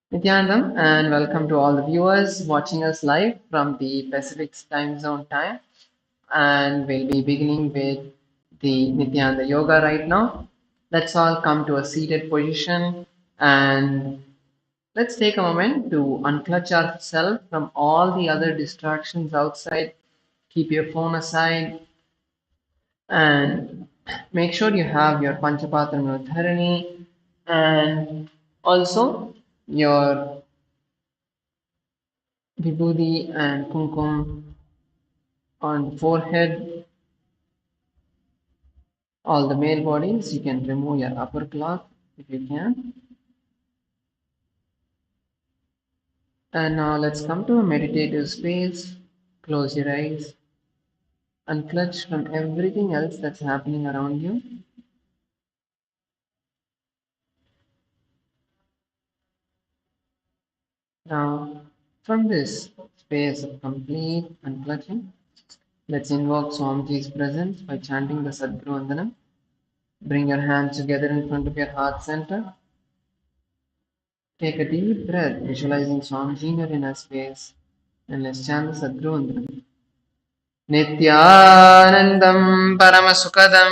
Nithyanandam, and welcome to all the viewers watching us live from the Pacific time zone time. And we'll be beginning with the Nithyananda Yoga right now. Let's all come to a seated position and let's take a moment to unclutch ourselves from all the other distractions outside. Keep your phone aside and make sure you have your Panchapatra Dharani and also your vibhuti and kumkum on the forehead, all the male bodies. You can remove your upper cloth if you can. And now let's come to a meditative space. Close your eyes, unclutch from everything else that's happening around you. Now, from this space of complete unclutching, let's invoke Swamiji's presence by chanting the Sadguru Vandanam. Bring your hands together in front of your heart center. Take a deep breath, visualizing Swamiji in your inner space, and let's chant the Sadguru Vandanam. Nithyanandam Paramasukadam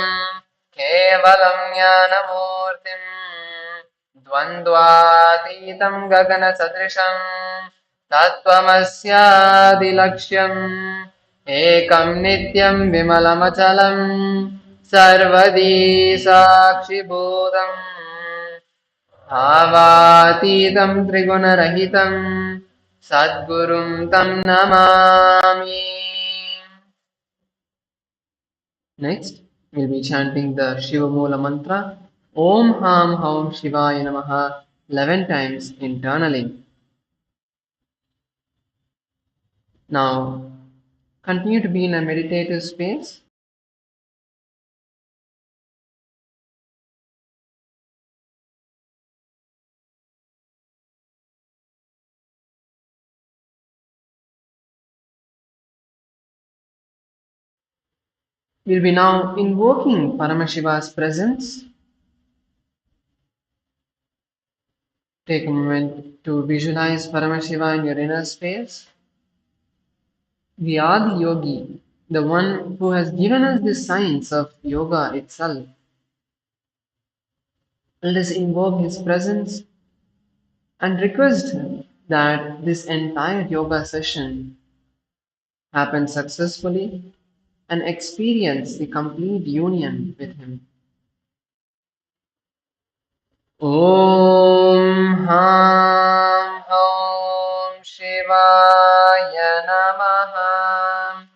Kevalam Jnanamurtim Dvandvatitam Gagana Sadrisham Tattvamasyadilaksham Ekam Nityam Vimalamachalam Sarvadi Sakshibhudam Bhavaतीतं त्रिगुणरहितं सद्गुरुं तं Namami. Next, we'll be chanting the Shiva Moola mantra Om Ham Haum Shivaya Namaha 11 times internally. Now, continue to be in a meditative space. We'll be now invoking Paramashiva's presence. Take a moment to visualize Paramashiva in your inner space. The Adi Yogi, the one who has given us the science of yoga itself. Let us invoke his presence and request that this entire yoga session happen successfully and experience the complete union with him. Om Ham Om Shivaya Namaha.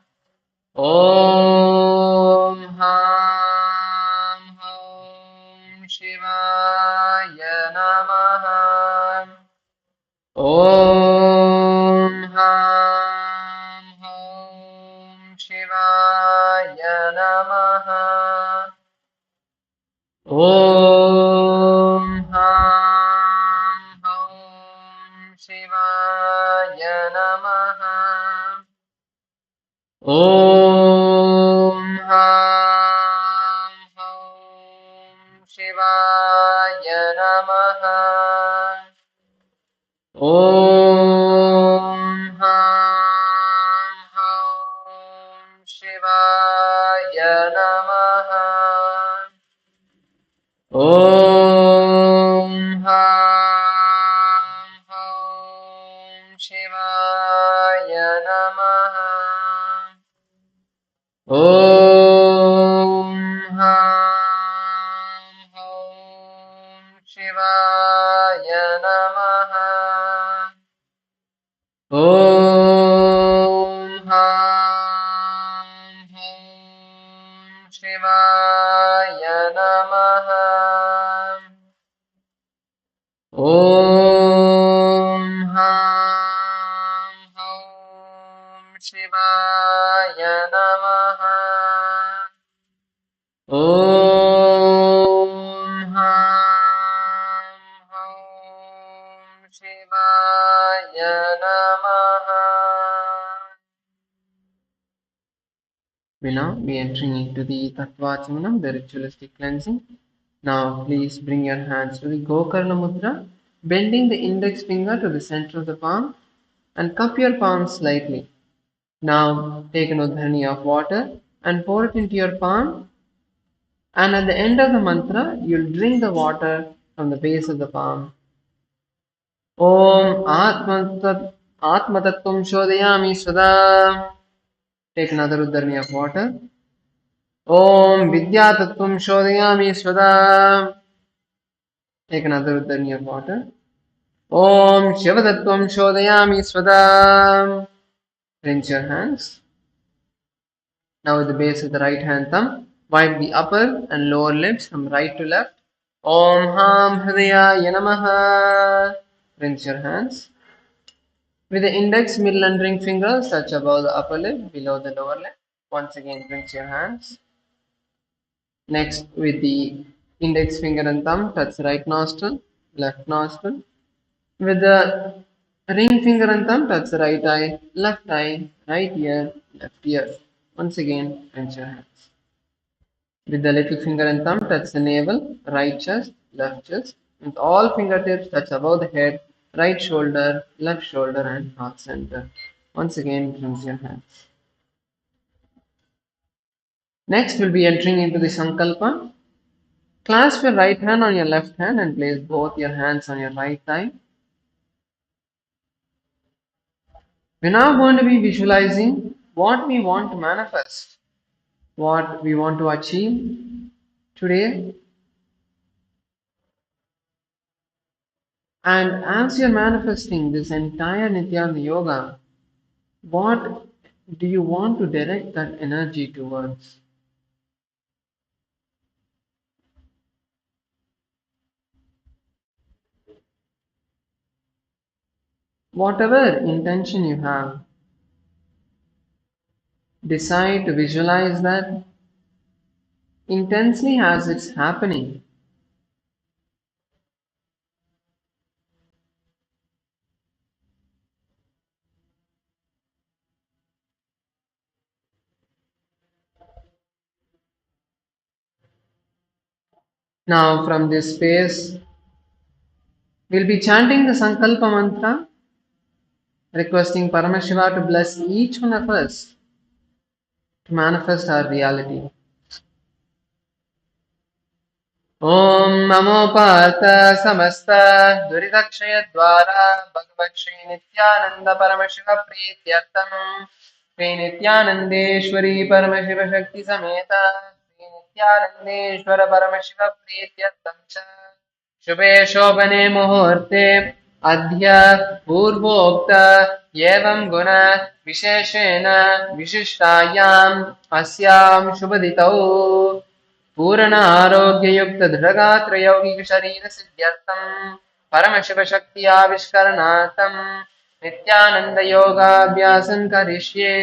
Om Ham Om Shivaya Namaha. Om Ham Om Shivaya Namaha. Om Ham Om Shivaya Namaha. Om Ham Om Shivaya Namaha. Om Ham Om Shivaya Namaha. Om Ham Om Shivaya Namaha. Om Ham Om Shivaya Namaha. Om Ham Om Shivaya Namaha. Om Ham Om Shivaya Namaha. Om Ham Om Shivaya Namaha. We now be entering into the Tattvachamanam, the ritualistic cleansing. Now please bring your hands to the Gokarna Mudra bending the index finger to the center of the palm and cup your palms slightly. Now take an udharani of water and pour it into your palm, and at the end of the mantra you'll drink the water from the base of the palm. Om Atmatattvam Shodayami Swadha. Take another udharani of water. Om Vidyatattvam Shodayami Swadha. Take another udharani of water. Om Shivatattvam Shodayami Swadha. Rinse your hands. Now with the base of the right hand thumb, wipe the upper and lower lips from right to left. Om Ham Hridayaya Namaha. Rinse your hands. With the index, middle and ring fingers touch above the upper lip, below the lower lip. Once again, rinse your hands. Next, with the index finger and thumb, touch right nostril, left nostril. With the ring finger and thumb, touch the right eye, right ear, left ear. Once again, rinse your hands. With the little finger and thumb, touch the navel, right chest, left chest. With all fingertips, touch above the head, right shoulder, left shoulder, and heart center. Once again, rinse your hands. Next, we'll be entering into the Sankalpa. Clasp your right hand on your left hand and place both your hands on your right thigh. We're now going to be visualizing what we want to manifest, what we want to achieve today. And as you're manifesting this entire Nithyananda Yoga, what do you want to direct that energy towards? Whatever intention you have, decide to visualize that intensely as it's happening. Now, from this space, we'll be chanting the Sankalpa mantra, requesting Paramashiva to bless each one of us to manifest our reality. ॐ नमो पार्थ समस्त दुरितक्षयद्वारा भगवत् श्री नित्यानन्द परमशिव प्रीत्यर्थम् श्री नित्यानन्देश्वरी परमशिव शक्ति समेत श्री नित्यानन्देश्वर परमशिव प्रीत्यर्थम् च शुभे शोभने मुहूर्ते अद्य पूर्वोक्त एवं गुण विशेषेण विशिष्टायाम् अस्यां शुभदितौ पूर्ण आरोग्ययुक्त दृढगात्र यौगिक शरीर सिद्ध्यर्थम् परमशिव शक्ति आविष्करणार्थम् नित्यानंद योगाभ्यासं करिष्ये.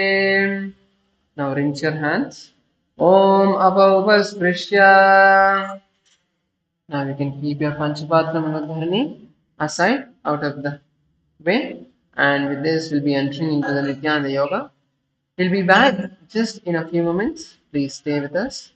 Now rinse your hands. Om Apaupasprisya. Now you can keep your Panchapatra Manodharani aside, out of the way. And with this, we'll be entering into the Nithyananda Yoga. We'll be back just in a few moments. Please stay with us.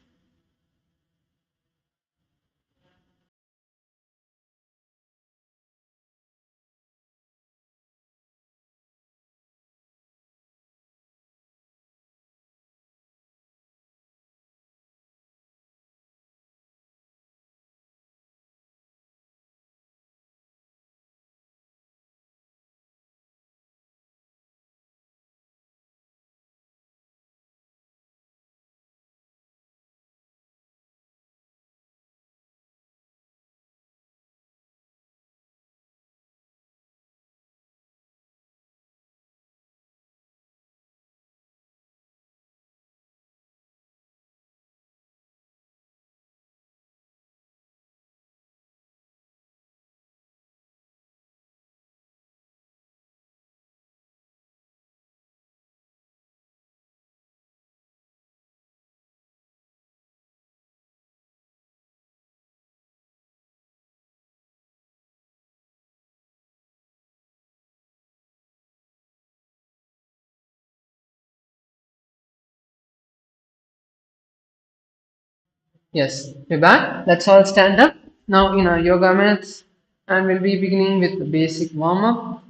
Yes, we're back. Let's all stand up now in our yoga mats And we'll be beginning with the basic warm up.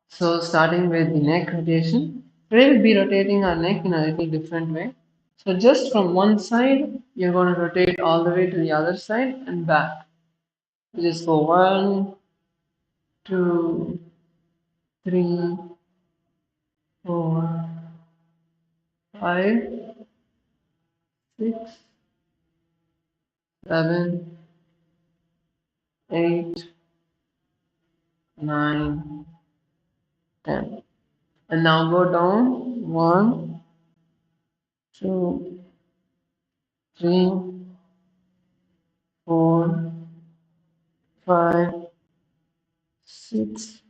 So, starting with the neck rotation. Today, we'll be rotating our neck in a little different way. So, just from one side, you're going to rotate all the way to the other side and back. You just go 1, 2, 3, 4, 5, 6, 7, 8, 9, 10. And now go down 1, 2, 3, 4, 5, 6,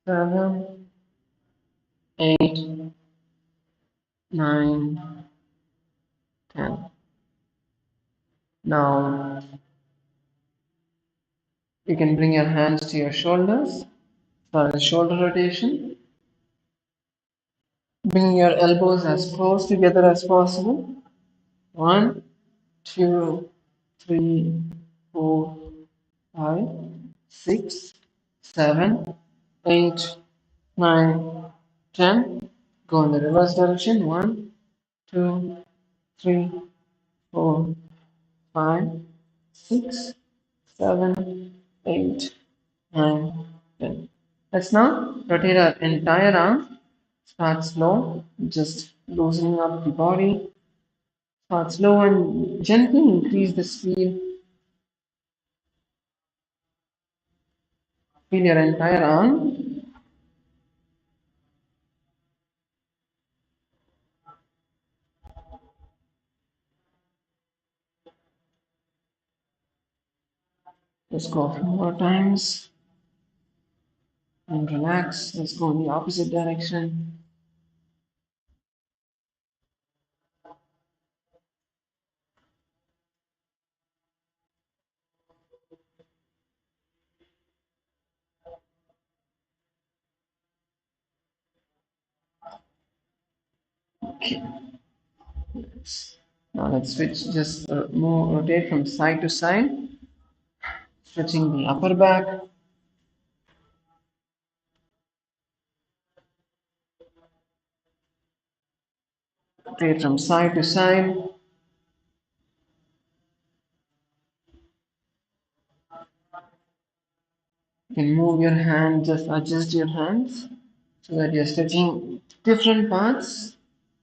7, 8, 9, 10. Now you can bring your hands to your shoulders for the shoulder rotation. Bring your elbows as close together as possible. 1, 2, 3, 4, 5, 6, 7, 8, 9, 10. Go in the reverse direction. 1, 2, 3, 4, 5, 6, 7, 8, 9, 10. Let's now rotate our entire arm. Start slow, just loosening up the body. Start slow and gently increase the speed. Feel your entire arm. Let's go a few more times and relax. Let's go in the opposite direction. Okay. Now let's switch. Just move, rotate from side to side, stretching the upper back. Rotate from side to side. You can move your hand, just adjust your hands so that you're stretching different parts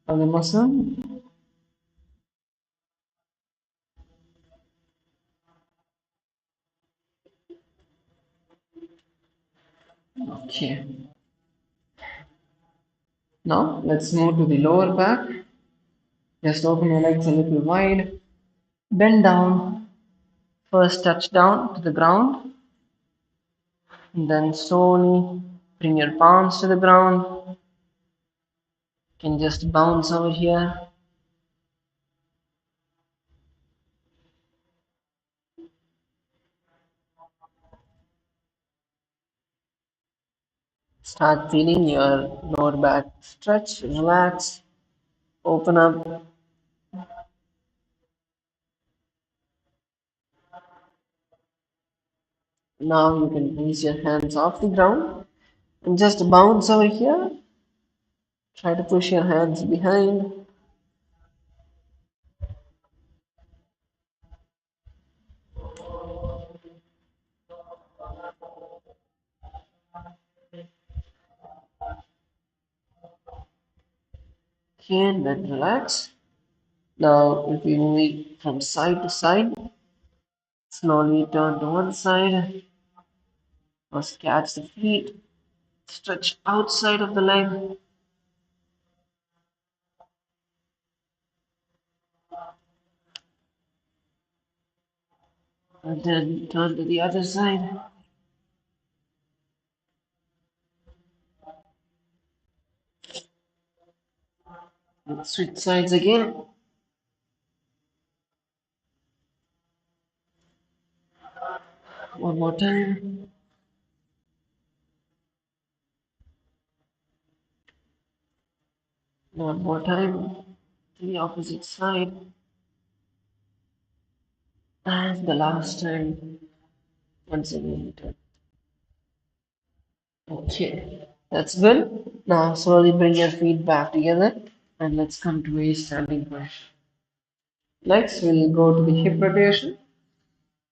of the muscle. Okay. Now let's move to the lower back. Just open your legs a little wide. Bend down. First touch down to the ground. And then slowly bring your palms to the ground. You can just bounce over here. Start feeling your lower back stretch, relax, open up. Now you can release your hands off the ground and just bounce over here. Try to push your hands behind. Okay, and then relax. Now, if we move it from side to side, slowly turn to one side. First, catch the feet, stretch outside of the leg, and then turn to the other side. And switch sides again. One more time. One more time. To the opposite side. And the last time. Once again. Okay, that's good. Now slowly bring your feet back together and let's come to a standing position. Next, we'll go to the hip rotation.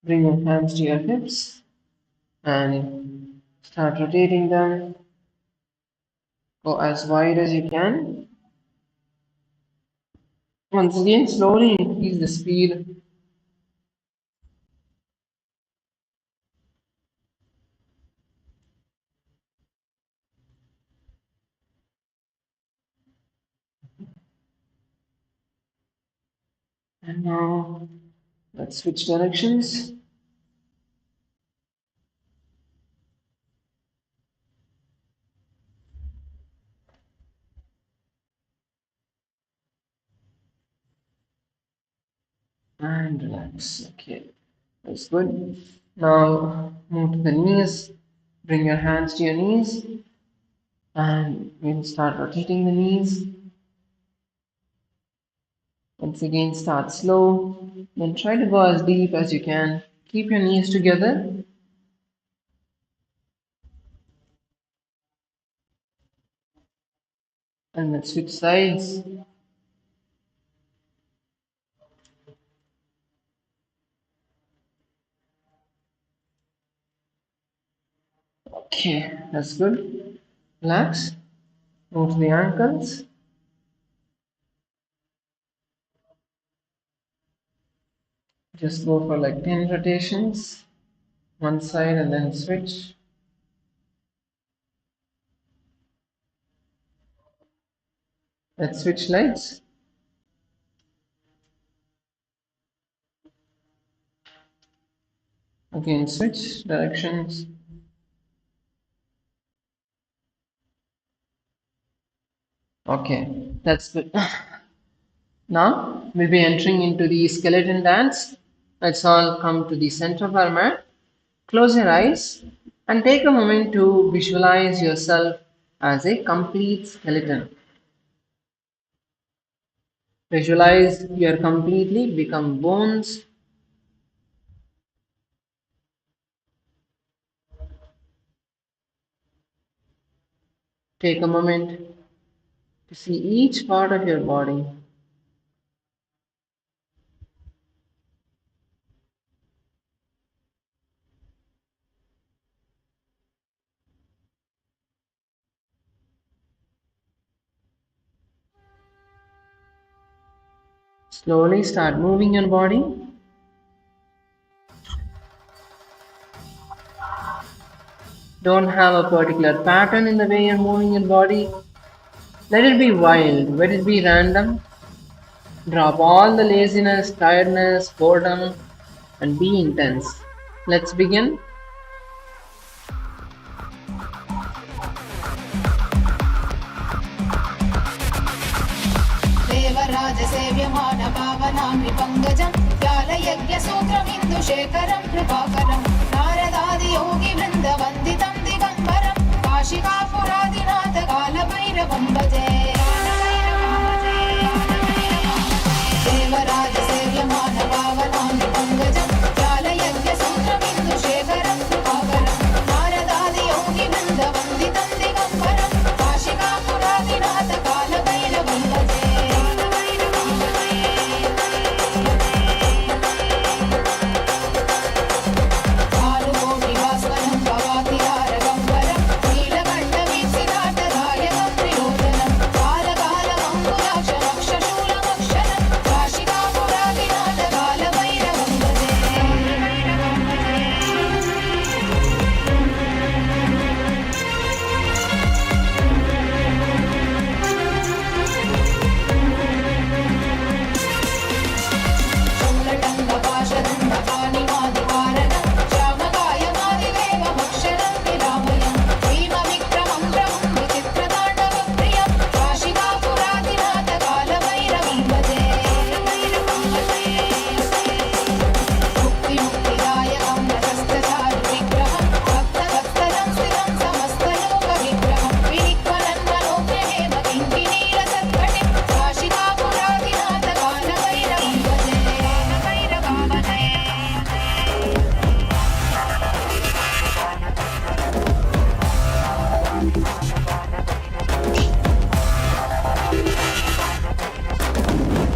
Bring your hands to your hips and start rotating them. Go as wide as you can. Once again, slowly increase the speed. And now let's switch directions. And relax. Okay, that's good. Now move to the knees. Bring your hands to your knees and we'll start rotating the knees. Once again, start slow. Then try to go as deep as you can. Keep your knees together. And let's switch sides. Okay, that's good. Relax. Move to the ankles. Just go for like 10 rotations. One side and then switch. Let's switch legs. Again, switch directions. Okay, that's good. Now we'll be entering into the skeleton dance. Let's all come to the center of our mat. Close your eyes and take a moment to visualize yourself as a complete skeleton. Visualize you're completely become bones. Take a moment to see each part of your body. Slowly start moving your body. Don't have a particular pattern in the way you're moving your body. Let it be wild, let it be random. Drop all the laziness, tiredness, boredom, and be intense. Let's begin. देवराजसेव्यमान पावनामि पङ्कजं ज्ञानयज्ञसूत्रमिन्दुशेखरं कृपाकरं नारदादियोगिवृन्दवन्दितं दिगम्बरं काशिकापुरादिनाथ कालभैरवं भजे देवराजसेव्यमान पावनामि पङ्कजं ज्ञानयज्ञसूत्रमिन्दुशेखरं कृपाकरं नारदादियोगिवृन्दवन्दितं दिगम्बरं काशिकापुरादिनाथ कालभैरवं भजे भानुकोटिभास्वरं भवाति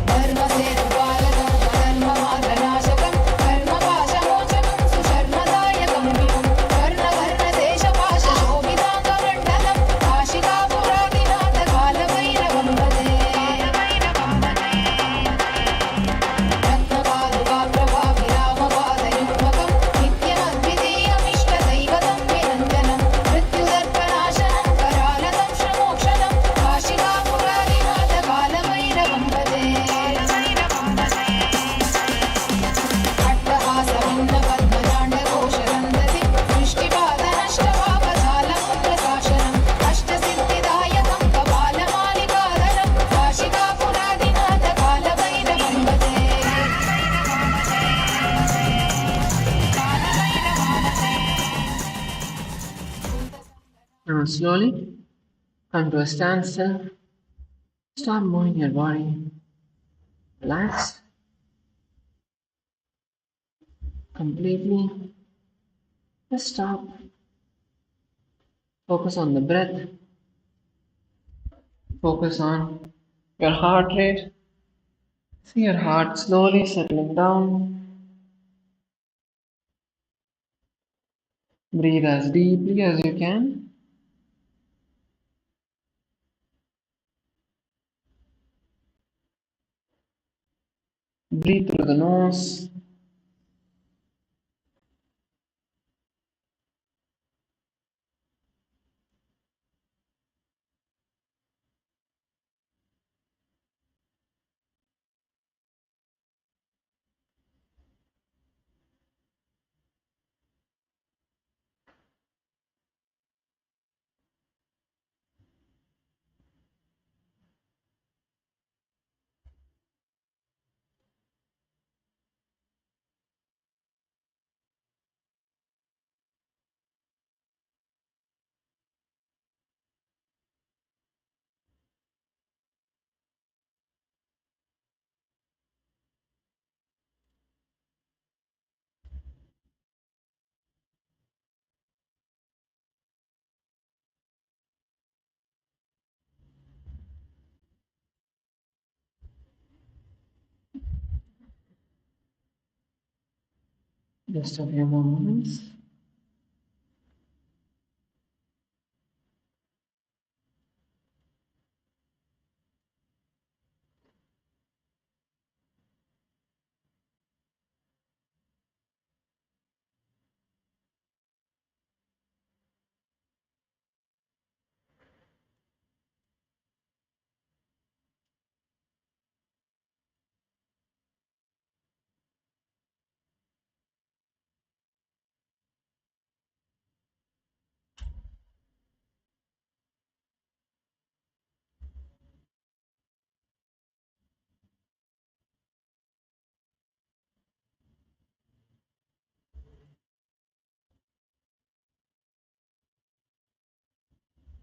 धर्मसेतुपालकं धर्ममार्गनाशकं कर्मपाशमोचकं सुशर्मदायकं विभुं वर्णवर्णदेशपाशशोभिताङ्गमण्डलं काशिकापुरादिनाथकालभैरवं भजे रत्नपादुकाप्रभाविरामपादयुग्मकं नित्यमद्वितीयमिष्टदैवतं निरञ्जनं मृत्युदर्पनाशनं करालतं श्रमोक्षणं काशिकापुरादिनाथकालभैरवं भजे अट्टहासभिन्नपद्मजाण्डकोशरन्दति दृष्टिपातनष्टपापजालमुद्रशासनम् अष्टसिद्धिदायकं कपालमालिकाधरं काशिकापुरादिनाथकालभैरवं भजे Now slowly come to a standstill. Stop moving your body. Relax completely. Just stop. Focus on the breath. Focus on your heart rate. See your heart slowly settling down. Breathe as deeply as you can. Breathe through the nose. Just a few more moments.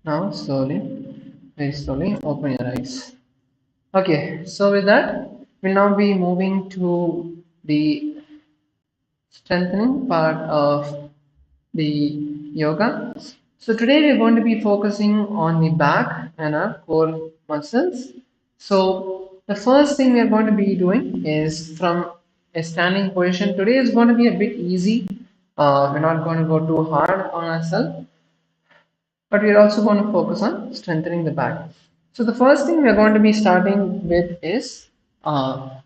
Now slowly, very slowly open your eyes. Okay, so with that, we'll now be moving to the strengthening part of the yoga. So today we're going to be focusing on the back and our core muscles. So the first thing we're going to be doing is from a standing position. Today is going to be a bit easy. We're not going to go too hard on ourselves, but we're also going to focus on strengthening the back. So the first thing we're going to be starting with is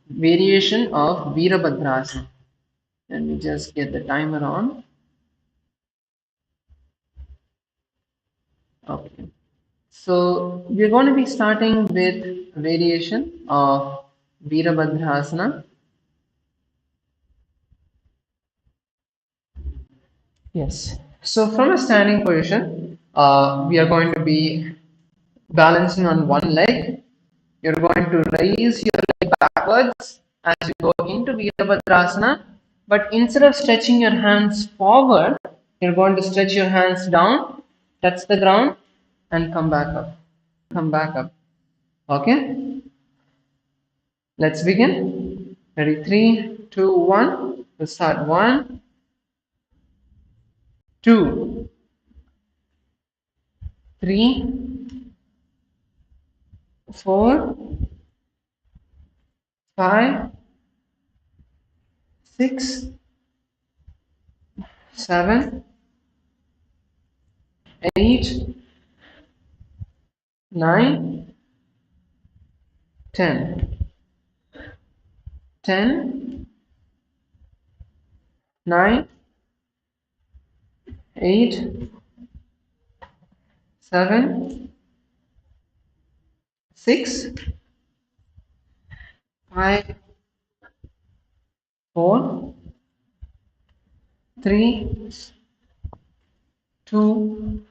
variation of Virabhadrasana. Let me just get the timer on. Okay. So we're going to be starting with variation of Virabhadrasana. Yes. So from a standing position, we are going to be balancing on one leg. You're going to raise your leg backwards as you go into Virabhadrasana. But instead of stretching your hands forward, you're going to stretch your hands down, touch the ground, and come back up. Come back up. Okay? Let's begin. Ready? 3, 2, 1. We'll start. 1, 2, 3, 4, 5, 6, 7, 8, 9, 10. 10, 9, 8, 7, 6, 5, 4, 3, 2,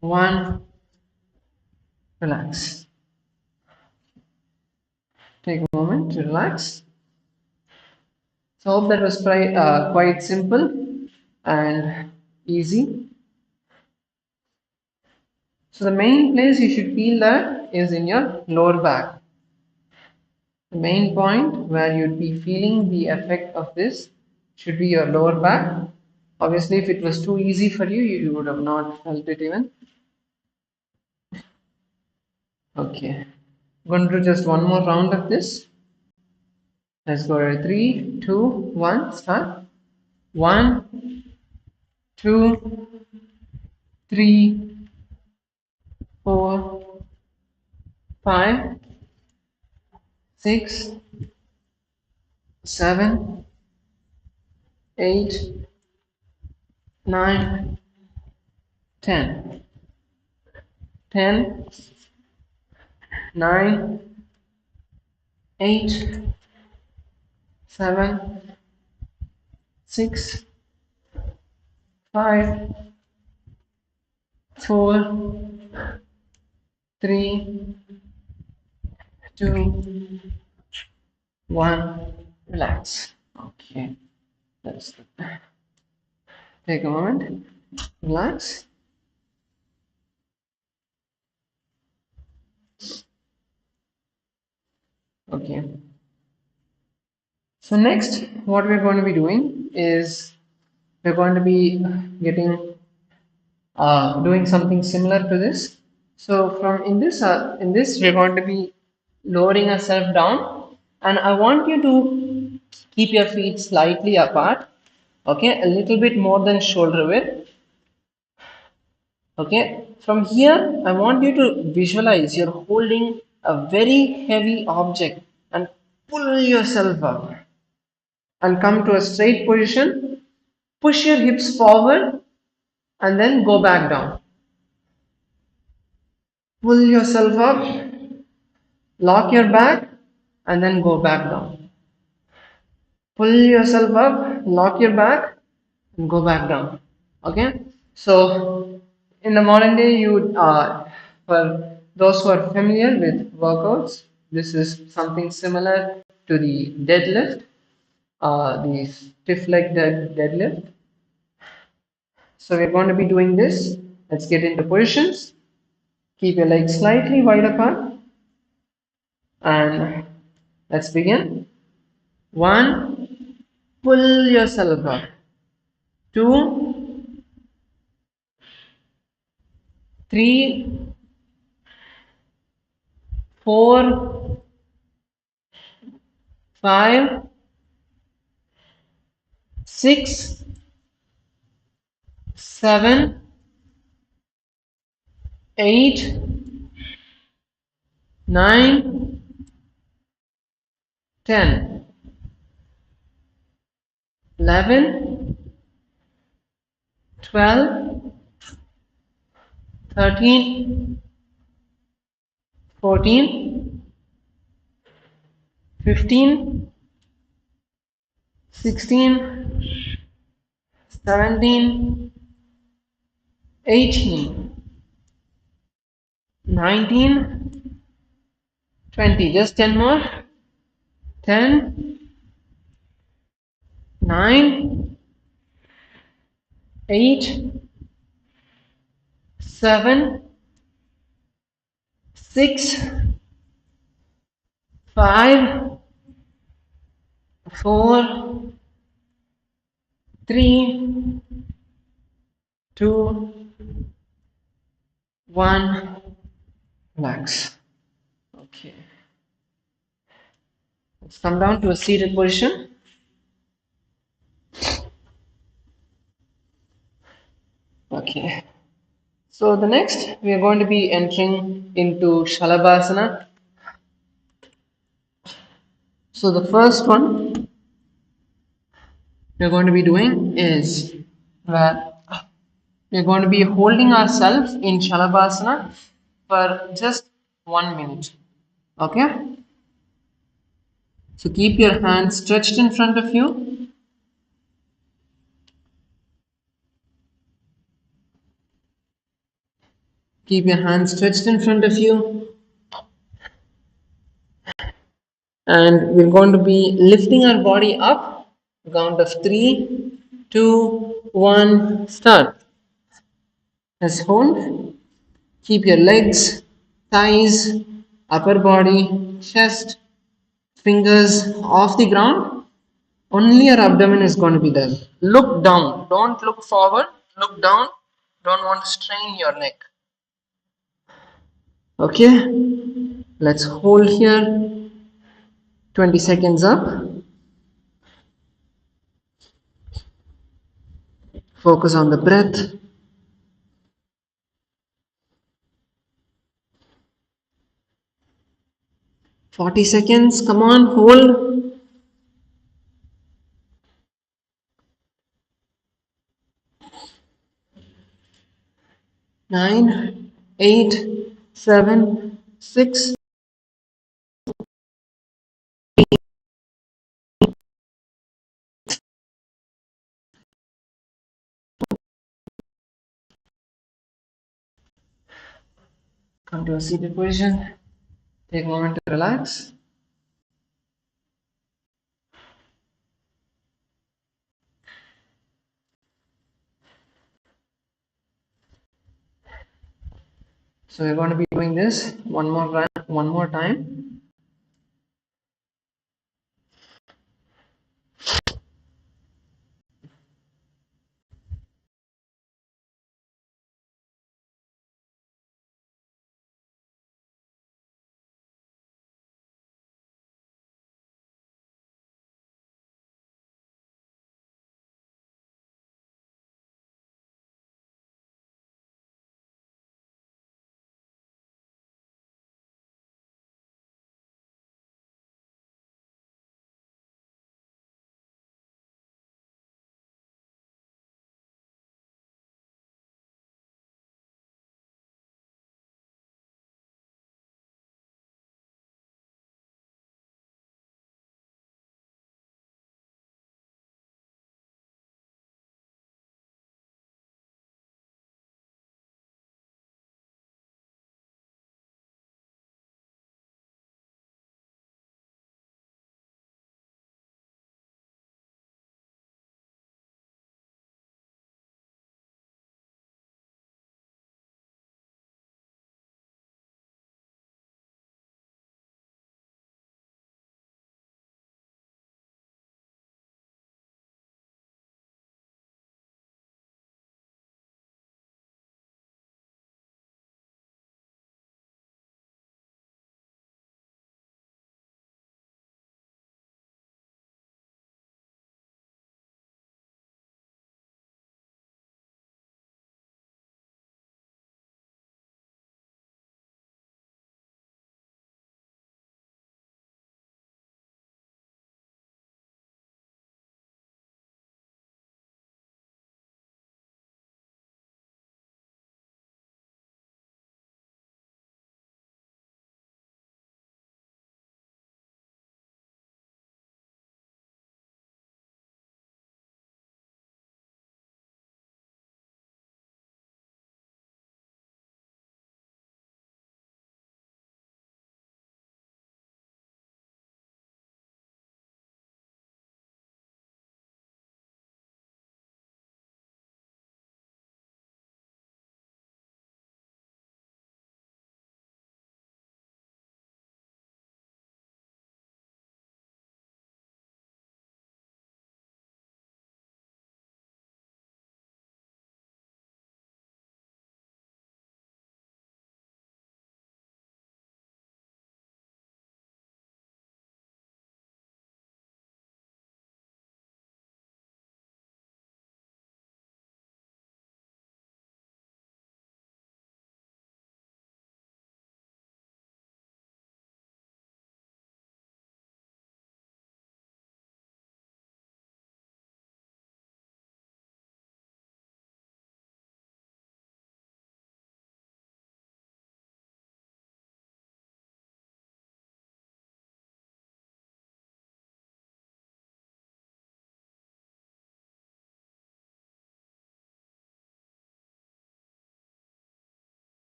1. Relax. Take a moment to relax. So, hope that was quite simple and easy. So, the main place you should feel that is in your lower back. The main point where you'd be feeling the effect of this should be your lower back. Obviously, if it was too easy for you, you would have not felt it even. Okay. I'm going to do just one more round of this. Let's go to 3, 2, 1, start. 1, 2, 3, 4, 5, 6, 7, 8, 9, 10. 10, 9, 8, 7, 6, 5, 4, 3, 2, 1. Relax. Okay. That's good. Take a moment. Relax. Okay. So next, what we're going to be doing is we're going to be getting doing something similar to this. So from in this we're going to be lowering ourselves down, and I want you to keep your feet slightly apart. Okay, a little bit more than shoulder width. Okay, from here I want you to visualize you're holding a very heavy object and pull yourself up and come to a straight position. Push your hips forward and then go back down. Pull yourself up, lock your back, and then go back down. Pull yourself up, lock your back, and go back down. Okay? So, in the modern day, for those who are familiar with workouts, this is something similar to the deadlift, the stiff leg deadlift. So, we're going to be doing this. Let's get into positions. Keep your legs slightly wide apart, and let's begin. 1, pull yourself up. 2, 3, 4, 5, 6, 7, 8, 9, 10, 11, 12, 13, 14, 15, 16, 17, 18, 19, 20. Just 10 more. 10, 9, 8, 7, 6, 5, 4, 3, 2, one, relax. Okay. Let's come down to a seated position. Okay. So the next we are going to be entering into Shalabhasana. So the first one we're going to be doing is where we're going to be holding ourselves in Shalabhasana for just 1 minute. Okay? So keep your hands stretched in front of you. Keep your hands stretched in front of you. And we're going to be lifting our body up. Count of 3, 2, 1, start. Let's hold. Keep your legs, thighs, upper body, chest, fingers off the ground. Only your abdomen is going to be there. Look down. Don't look forward. Look down. Don't want to strain your neck. Okay. Let's hold here. 20 seconds up. Focus on the breath. 40 seconds. Come on. Hold. 9, 8, 7, 6. Come to a seated position. Take a moment to relax. So we're going to be doing this one more time.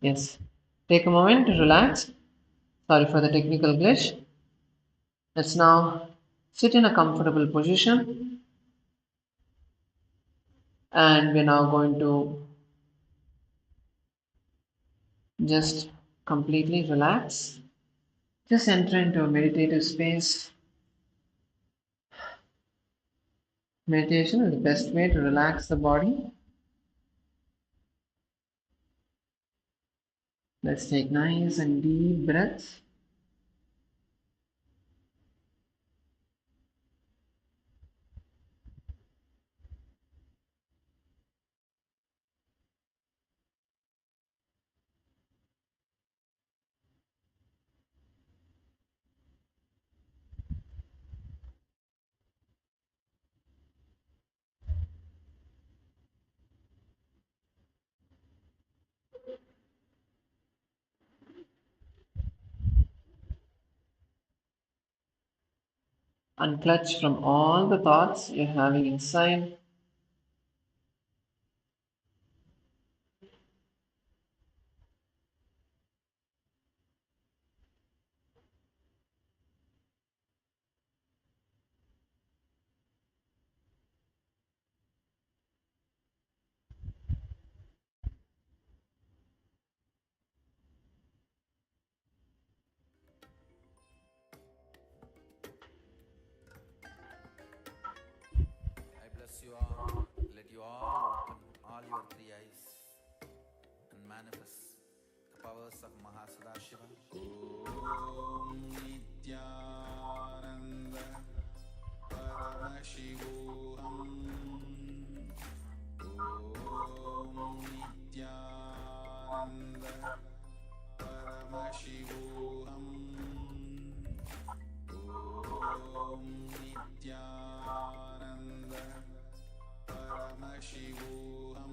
Yes. Take a moment to relax. Sorry for the technical glitch. Let's now sit in a comfortable position and we're now going to just completely relax. Just enter into a meditative space. Meditation is the best way to relax the body. Let's take nice and deep breaths. Unclutch from all the thoughts you're having inside. I bless you all. Let you all open all your three eyes and manifest the powers of Mahasadashiva. Om Nithyananda Paramashivam. Om Nithyananda Paramashivam. Om Nithyananda Paramashivam.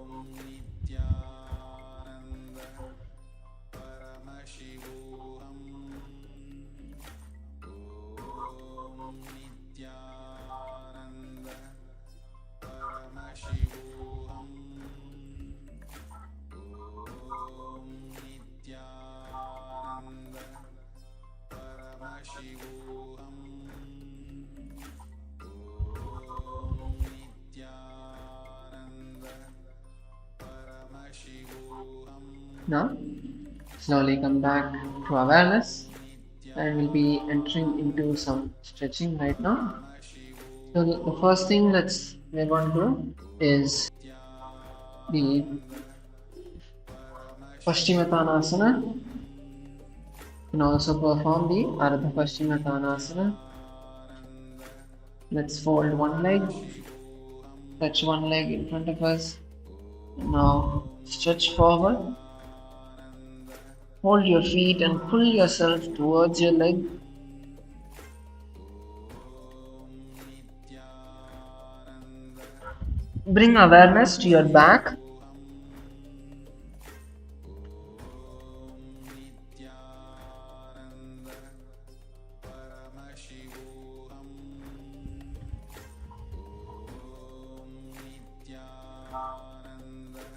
Om Nithyananda Paramashivam. Om Nithyananda Paramashivam. Om Nithyananda Paramashivam. Om Nithyananda Paramashivam. Now, slowly come back to awareness and we'll be entering into some stretching right now. So the first thing we're going to do is the Paschimottanasana. You can also perform the Ardha Paschimottanasana. Let's fold one leg, touch one leg in front of us. Now stretch forward. Hold your feet and pull yourself towards your leg. Bring awareness to your back.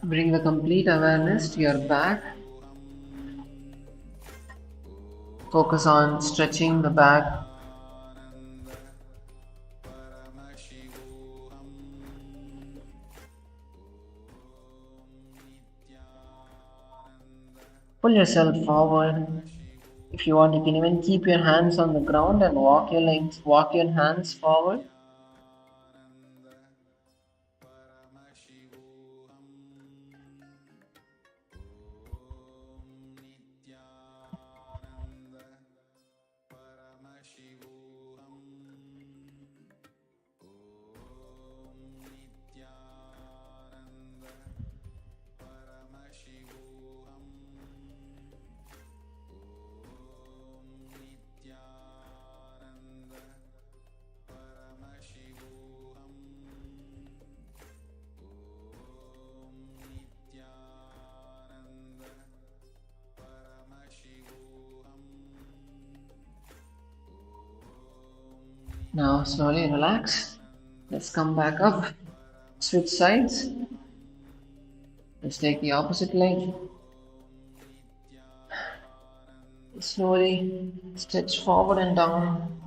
Bring the complete awareness to your back. Focus on stretching the back. Pull yourself forward. If you want, you can even keep your hands on the ground and walk your hands forward. Now slowly relax. Let's come back up. Switch sides. Let's take the opposite leg. Slowly stretch forward and down.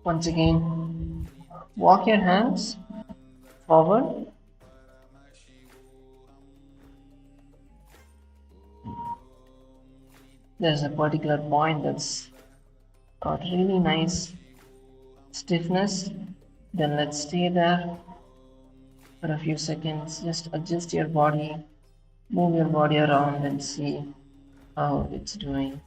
Once again, walk your hands forward. There's a particular point that's got really nice stiffness. Then let's stay there for a few seconds. Just adjust your body, move your body around and see how it's doing.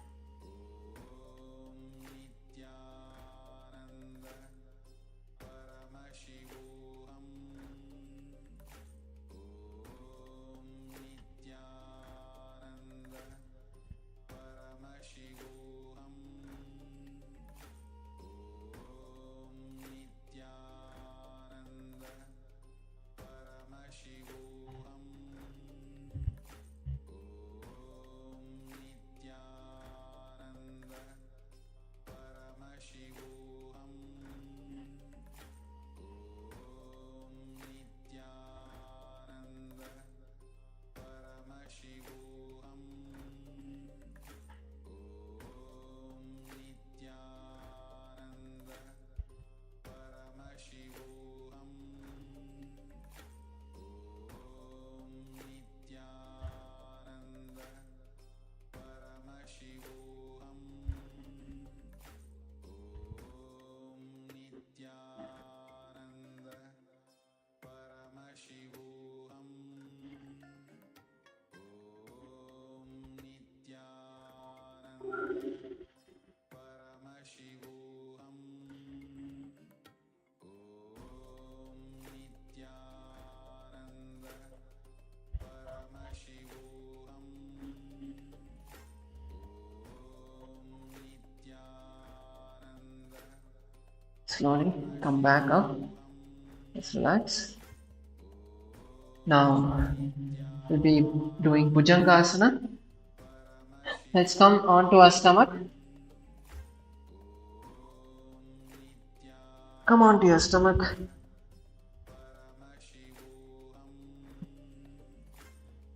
Slowly come back up. Let's relax. Now we'll be doing Bhujangasana. Let's come onto our stomach. Come onto your stomach.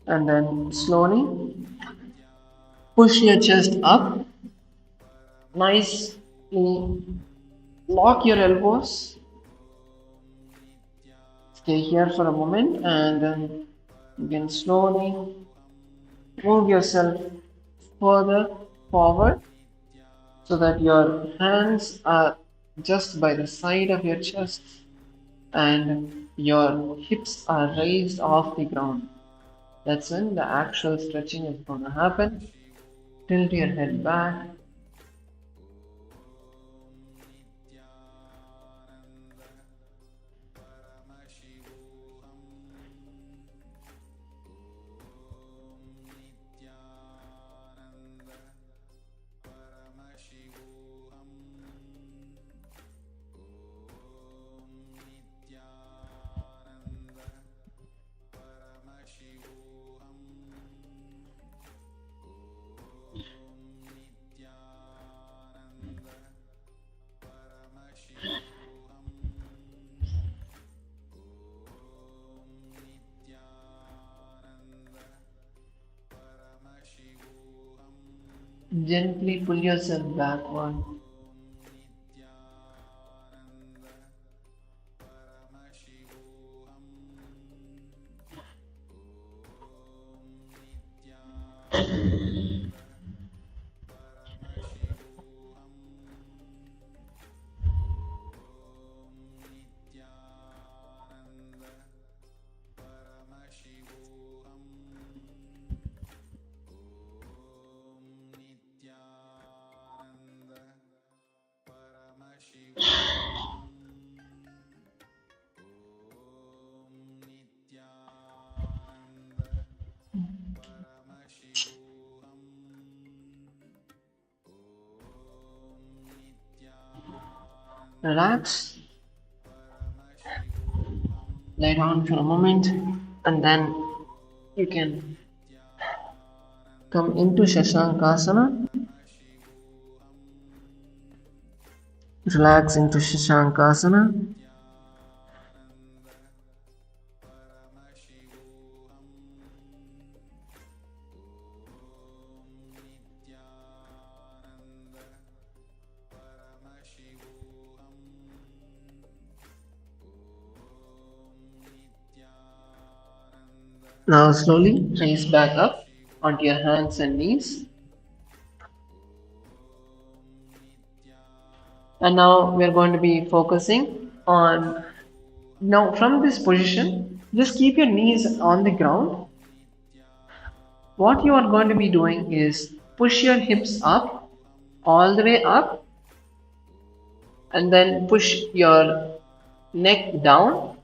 And then slowly push your chest up. Nicely lock your elbows. Stay here for a moment and then you can slowly move yourself further forward so that your hands are just by the side of your chest and your hips are raised off the ground. That's when the actual stretching is going to happen. Tilt your head back. Gently pull yourself backward. Relax. Lie down for a moment and then you can come into Shashankasana. Relax into Shashankasana. Now slowly raise back up onto your hands and knees. And now we are going to be focusing on, now from this position, just keep your knees on the ground. What you are going to be doing is push your hips up, all the way up, and then push your neck down.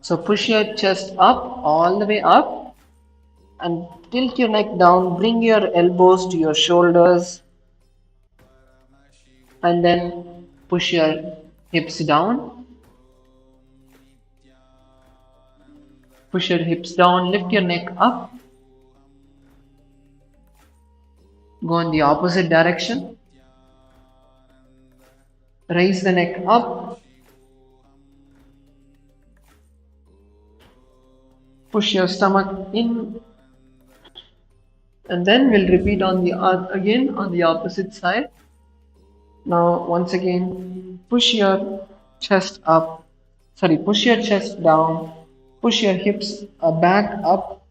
So push your chest up, all the way up, and tilt your neck down. Bring your elbows to your shoulders, and then push your hips down. Push your hips down, lift your neck up. Go in the opposite direction. Raise the neck up. Push your stomach in. And then we'll repeat on the again on the opposite side. Now once again, push your chest up. Sorry, push your chest down. Push your hips back up.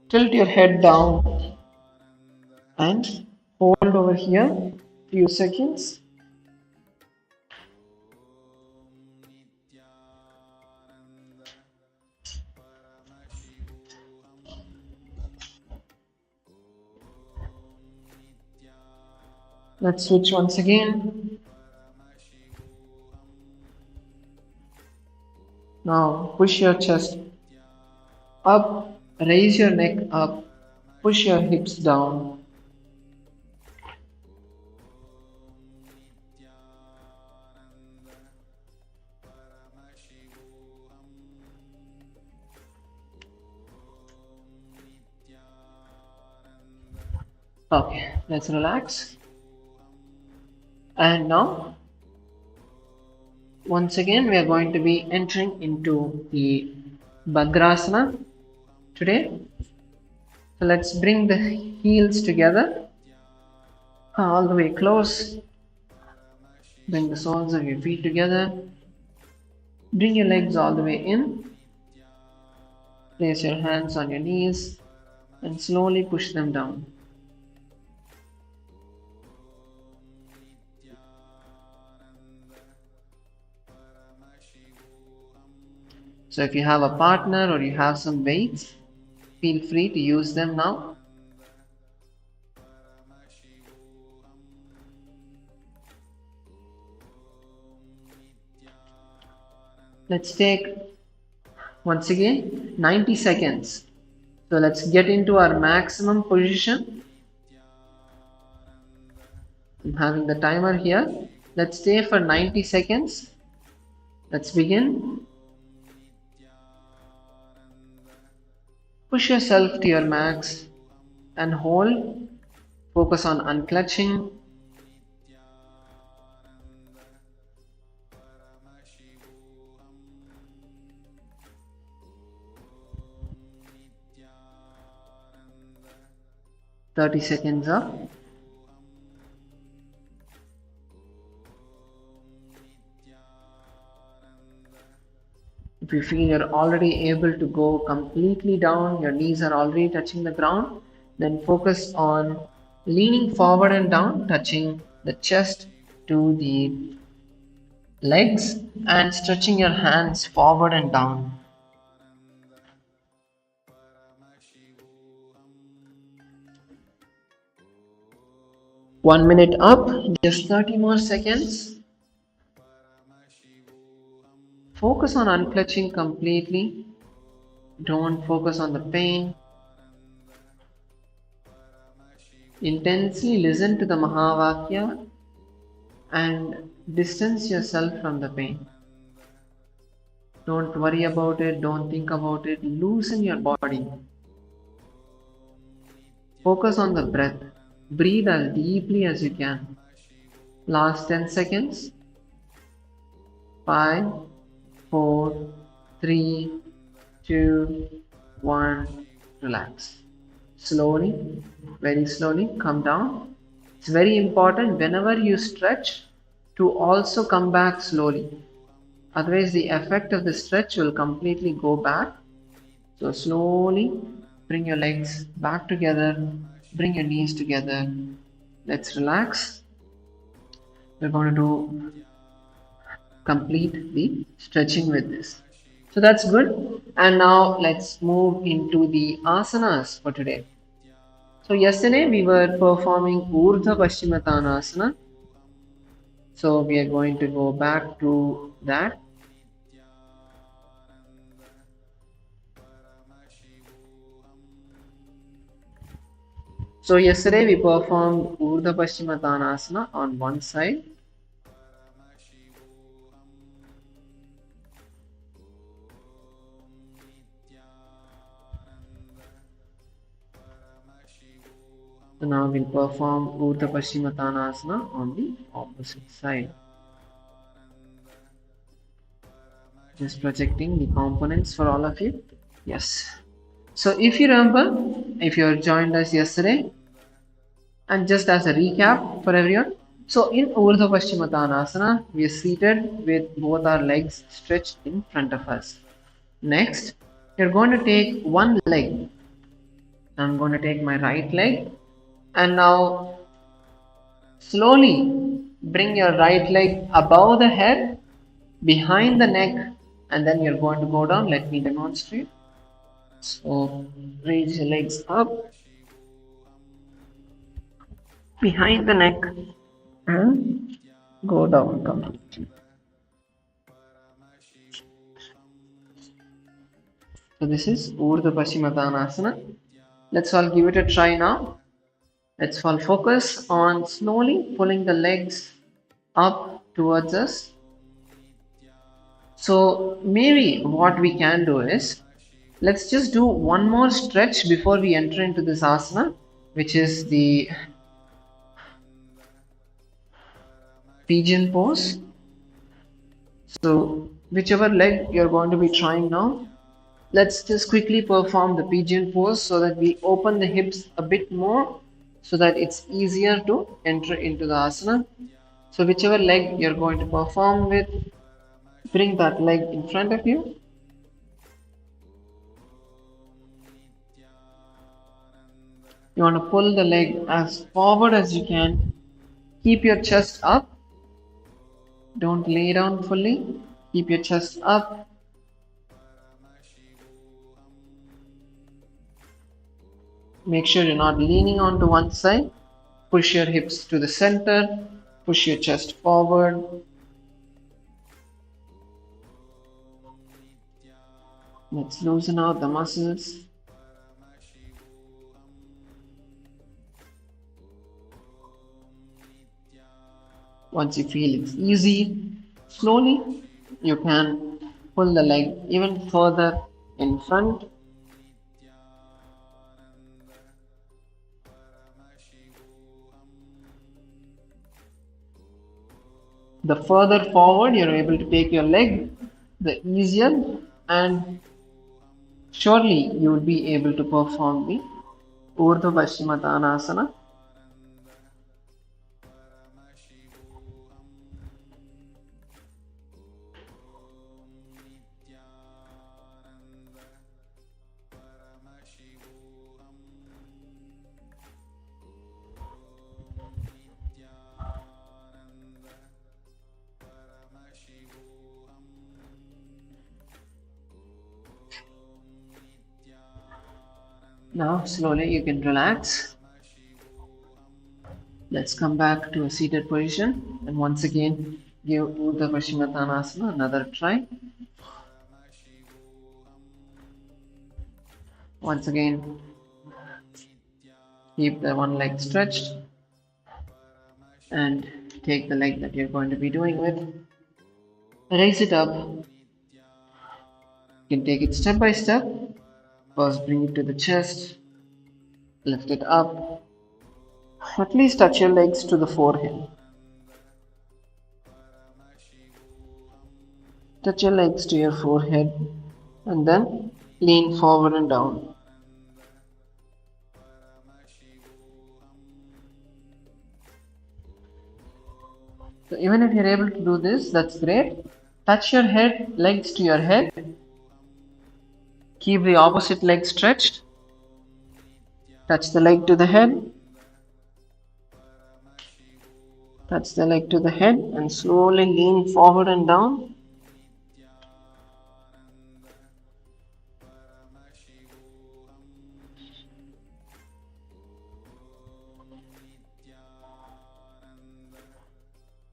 Tilt your head down and hold over here few seconds. Let's switch once again. Now push your chest up, raise your neck up, push your hips down. Okay, let's relax. And now, once again, we are going to be entering into the Bhadrasana today. So let's bring the heels together, all the way close. Bring the soles of your feet together. Bring your legs all the way in. Place your hands on your knees and slowly push them down. So if you have a partner or you have some weights, feel free to use them now. Let's take once again 90 seconds. So let's get into our maximum position. I'm having the timer here. Let's stay for 90 seconds. Let's begin. Push yourself to your max and hold. Focus on unclutching. "30 seconds up." If you feel you're already able to go completely down, your knees are already touching the ground, then focus on leaning forward and down, touching the chest to the legs and stretching your hands forward and down. "1 minute up, just 30 more seconds." focus on unclutching completely. Don't focus on the pain. Intensely listen to the Mahavakya and distance yourself from the pain. Don't worry about it, don't think about it. Loosen your body. Focus on the breath. Breathe as deeply as you can. Last 10 seconds. 5, 4, 3, 2, 1. Relax. Slowly, very slowly, come down. It's very important whenever you stretch to also come back slowly. Otherwise, the effect of the stretch will completely go back. So, slowly bring your legs back together, bring your knees together. Let's relax. We're going to do complete the stretching with this. So, that's good. And now, let's move into the asanas for today. So, yesterday we were performing Urdhva Paschimottanasana. So, we are going to go back to that. So yesterday we performed Urdhva Paschimottanasana on one side. So now we'll perform Urdhva Paschimottanasana on the opposite side. Just projecting the components for all of you. Yes. So if you remember, if you joined us yesterday, and just as a recap for everyone, so in Urdhva Paschimottanasana, we are seated with both our legs stretched in front of us. Next, you're going to take one leg. I'm going to take my right leg, and now slowly bring your right leg above the head, behind the neck, and then you're going to go down. Let me demonstrate. So raise your legs up, behind the neck, and go down completely. So this is Urdhva Paschimottanasana. Let's all give it a try now. Let's all focus on slowly pulling the legs up towards us. So maybe what we can do is, let's just do one more stretch before we enter into this asana, which is the pigeon pose. So whichever leg you're going to be trying now, let's just quickly perform the pigeon pose so that we open the hips a bit more so that it's easier to enter into the asana. So whichever leg you're going to perform with, bring that leg in front of you. You want to pull the leg as forward as you can. Keep your chest up. Don't lay down fully. Keep your chest up. Make sure you're not leaning onto one side. Push your hips to the center. Push your chest forward. Let's loosen out the muscles. Once you feel it's easy, slowly you can pull the leg even further in front. The further forward you're able to take your leg, the easier, and surely you will be able to perform the Urdhva Paschimottanasana. Now slowly you can relax. Let's come back to a seated position, and once again give Urdhva Paschimottanasana another try. Once again, keep the one leg stretched and take the leg that you're going to be doing with. Raise it up. You can take it step by step. First, bring it to the chest. Lift it up. At least touch your legs to the forehead. Touch your legs to your forehead and then lean forward and down. So even if you're able to do this, that's great. Touch your head, legs to your head. Keep the opposite leg stretched. Touch the leg to the head. Touch the leg to the head and slowly lean forward and down.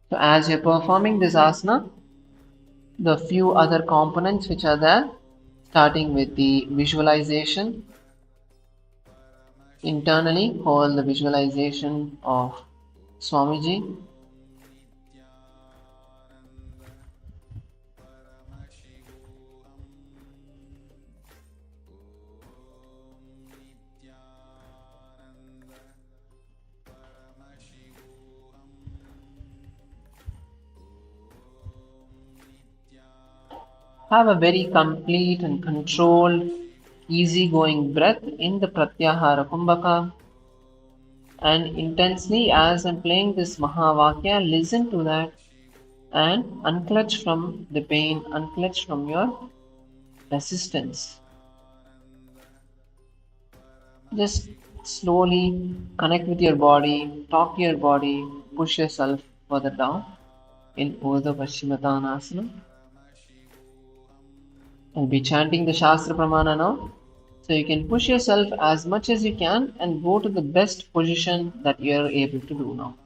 So as you're performing this asana, the few other components which are there, starting with the visualization. Internally, hold the visualization of Swamiji. Have a very complete and controlled, easy-going breath in the Pratyahara Kumbhaka. And intensely, as I'm playing this Mahavakya, listen to that and unclutch from the pain, unclutch from your resistance. Just slowly connect with your body, talk to your body, push yourself further down in Urdhva Paschimottanasana. I'll be chanting the Shastra Pramana now. So you can push yourself as much as you can and go to the best position that you are able to do now.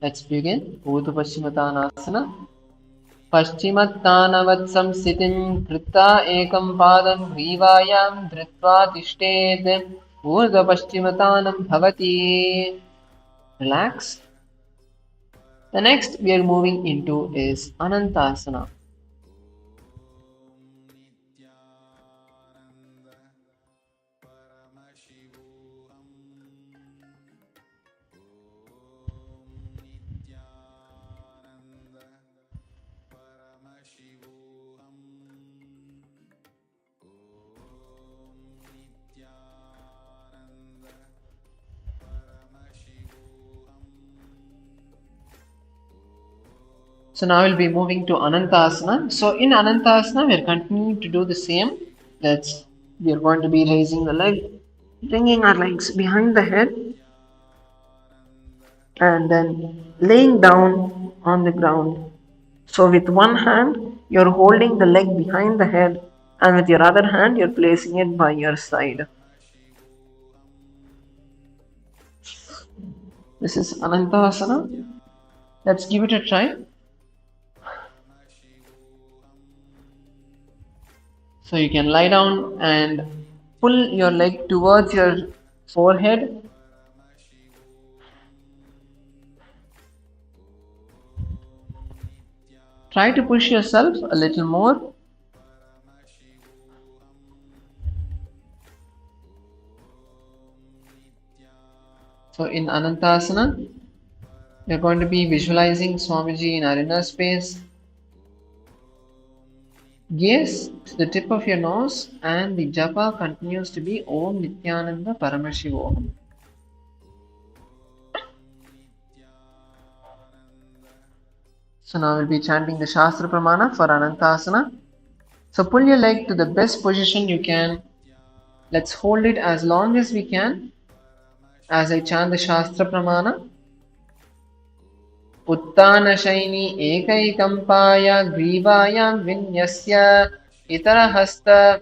Let's begin. Urdhva Paschimottanasana. Paschimottanavad samsitim kritta ekam padam grivayam dhritva tishted. Urdhva Paschimottanam bhavati. Relax. The next we are moving into is Anantasana. So now we'll be moving to Anantasana. So in Anantasana, we're continuing to do the same. We are going to be raising the leg, bringing our legs behind the head, and then laying down on the ground. So with one hand, you're holding the leg behind the head, and with your other hand, you're placing it by your side. This is Anantasana. Let's give it a try. So you can lie down and pull your leg towards your forehead. Try to push yourself a little more. So in Anantasana, we are going to be visualizing Swamiji in our inner space. Gaze to the tip of your nose and the japa continues to be Om Nithyananda Paramashivam. So now we'll be chanting the Shastra Pramana for Anantasana. So pull your leg to the best position you can. Let's hold it as long as we can as I chant the Shastra Pramana. Uttana Shaini Ekaikampaya Grivayam Vinyasya Itarahasta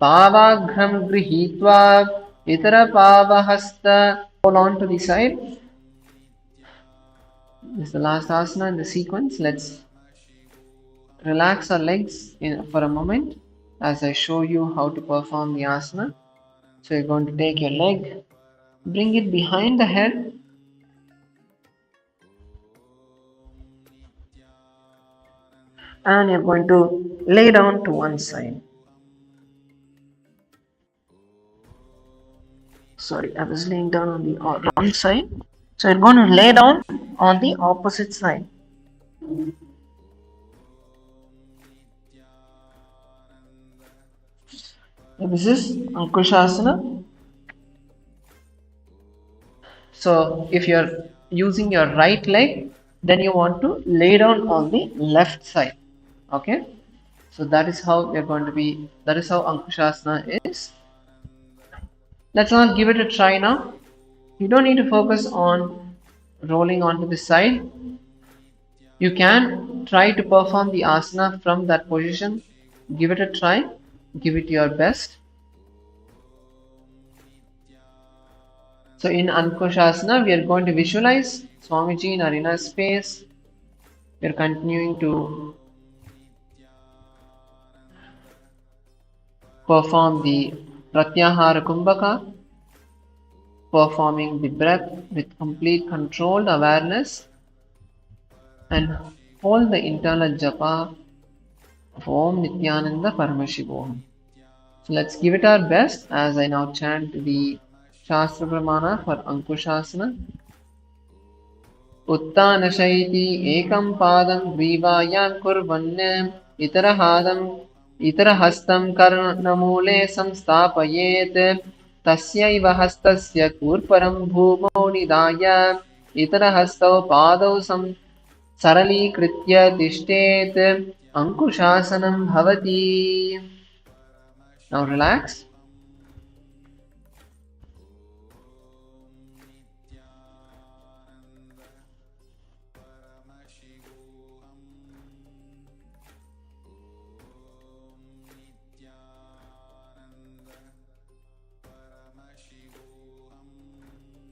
Pavaghram Grihitva Itara Pavahasta. Hold on to the side. This is the last asana in the sequence. Let's relax our legs for a moment as I show you how to perform the asana. So you're going to take your leg, bring it behind the head, and you're going to lay down to one side. Sorry, I was laying down on the wrong side. So you're going to lay down on the opposite side. This is Ankushasana. So if you're using your right leg, then you want to lay down on the left side. Okay? So that is how that is how Ankushasana is. Let's now give it a try now. You don't need to focus on rolling onto the side. You can try to perform the asana from that position. Give it a try. Give it your best. So in Ankushasana, we are going to visualize Swamiji in our inner space. We are continuing to perform the Pratyahara Kumbhaka, performing the breath with complete controlled awareness, and hold the internal japa of Om Nithyananda Paramashivam. So let's give it our best as I now chant the Shastra Pramana for Ankushasana. उत्तानशैति एकं पादं ग्रीवायां कुर्वन् इतरहस्तं कर्णमूले संस्थापयेत् तस्यैव हस्तस्य कूर्परं भूमौ निधाय इतरहस्तौ पादौ सरलीकृत्य तिष्ठेत् अंकुशासनं भवति. Now relax.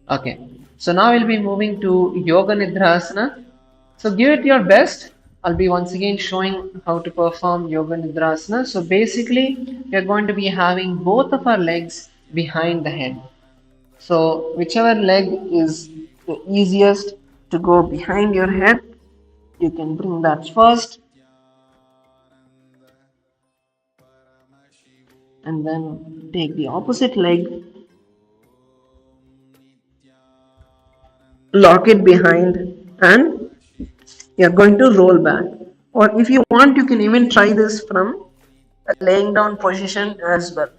Okay, so now we'll be moving to Yoga Nidrasana. So give it your best. I'll be once again showing how to perform Yoga Nidrasana. So basically, we are going to be having both of our legs behind the head. So whichever leg is the easiest to go behind your head, you can bring that first. And then take the opposite leg, lock it behind, and you're going to roll back. Or if you want, you can even try this from a laying down position as well.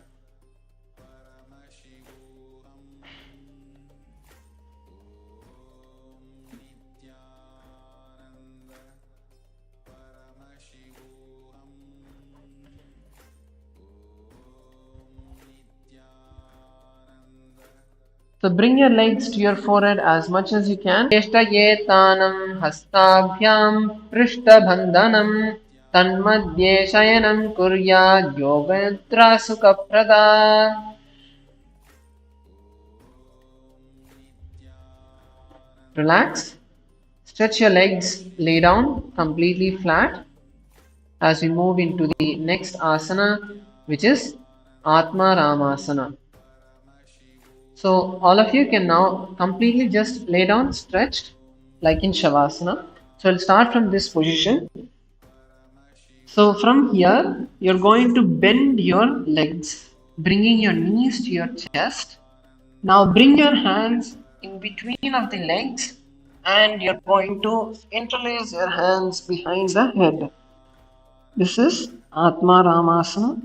So bring your legs to your forehead as much as you can. Cheshtayetanam hastabhyam prishtabandhanam tanmadye shayanam kuryad yoganidra sukhaprada. Relax. Stretch your legs, lay down completely flat as we move into the next asana, which is Atma Ramasana. So all of you can now completely just lay down stretched like in Shavasana. So I'll start from this position. So from here, you're going to bend your legs, bringing your knees to your chest. Now bring your hands in between of the legs and you're going to interlace your hands behind the head. This is Atma Ramasana.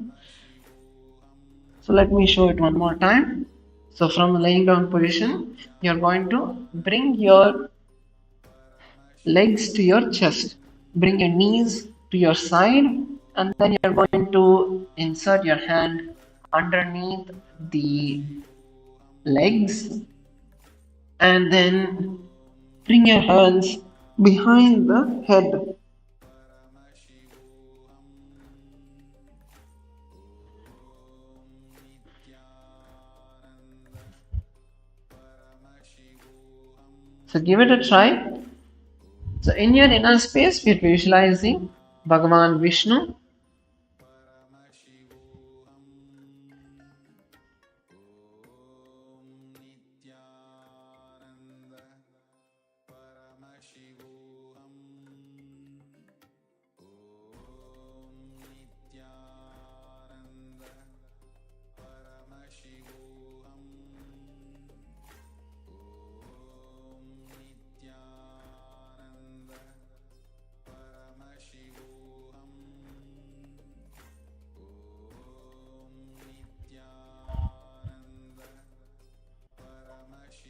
So let me show it one more time. So from the laying down position, you're going to bring your legs to your chest, bring your knees to your side, and then you're going to insert your hand underneath the legs and then bring your hands behind the head. So give it a try. So in your inner space, we're visualizing Bhagavan Vishnu.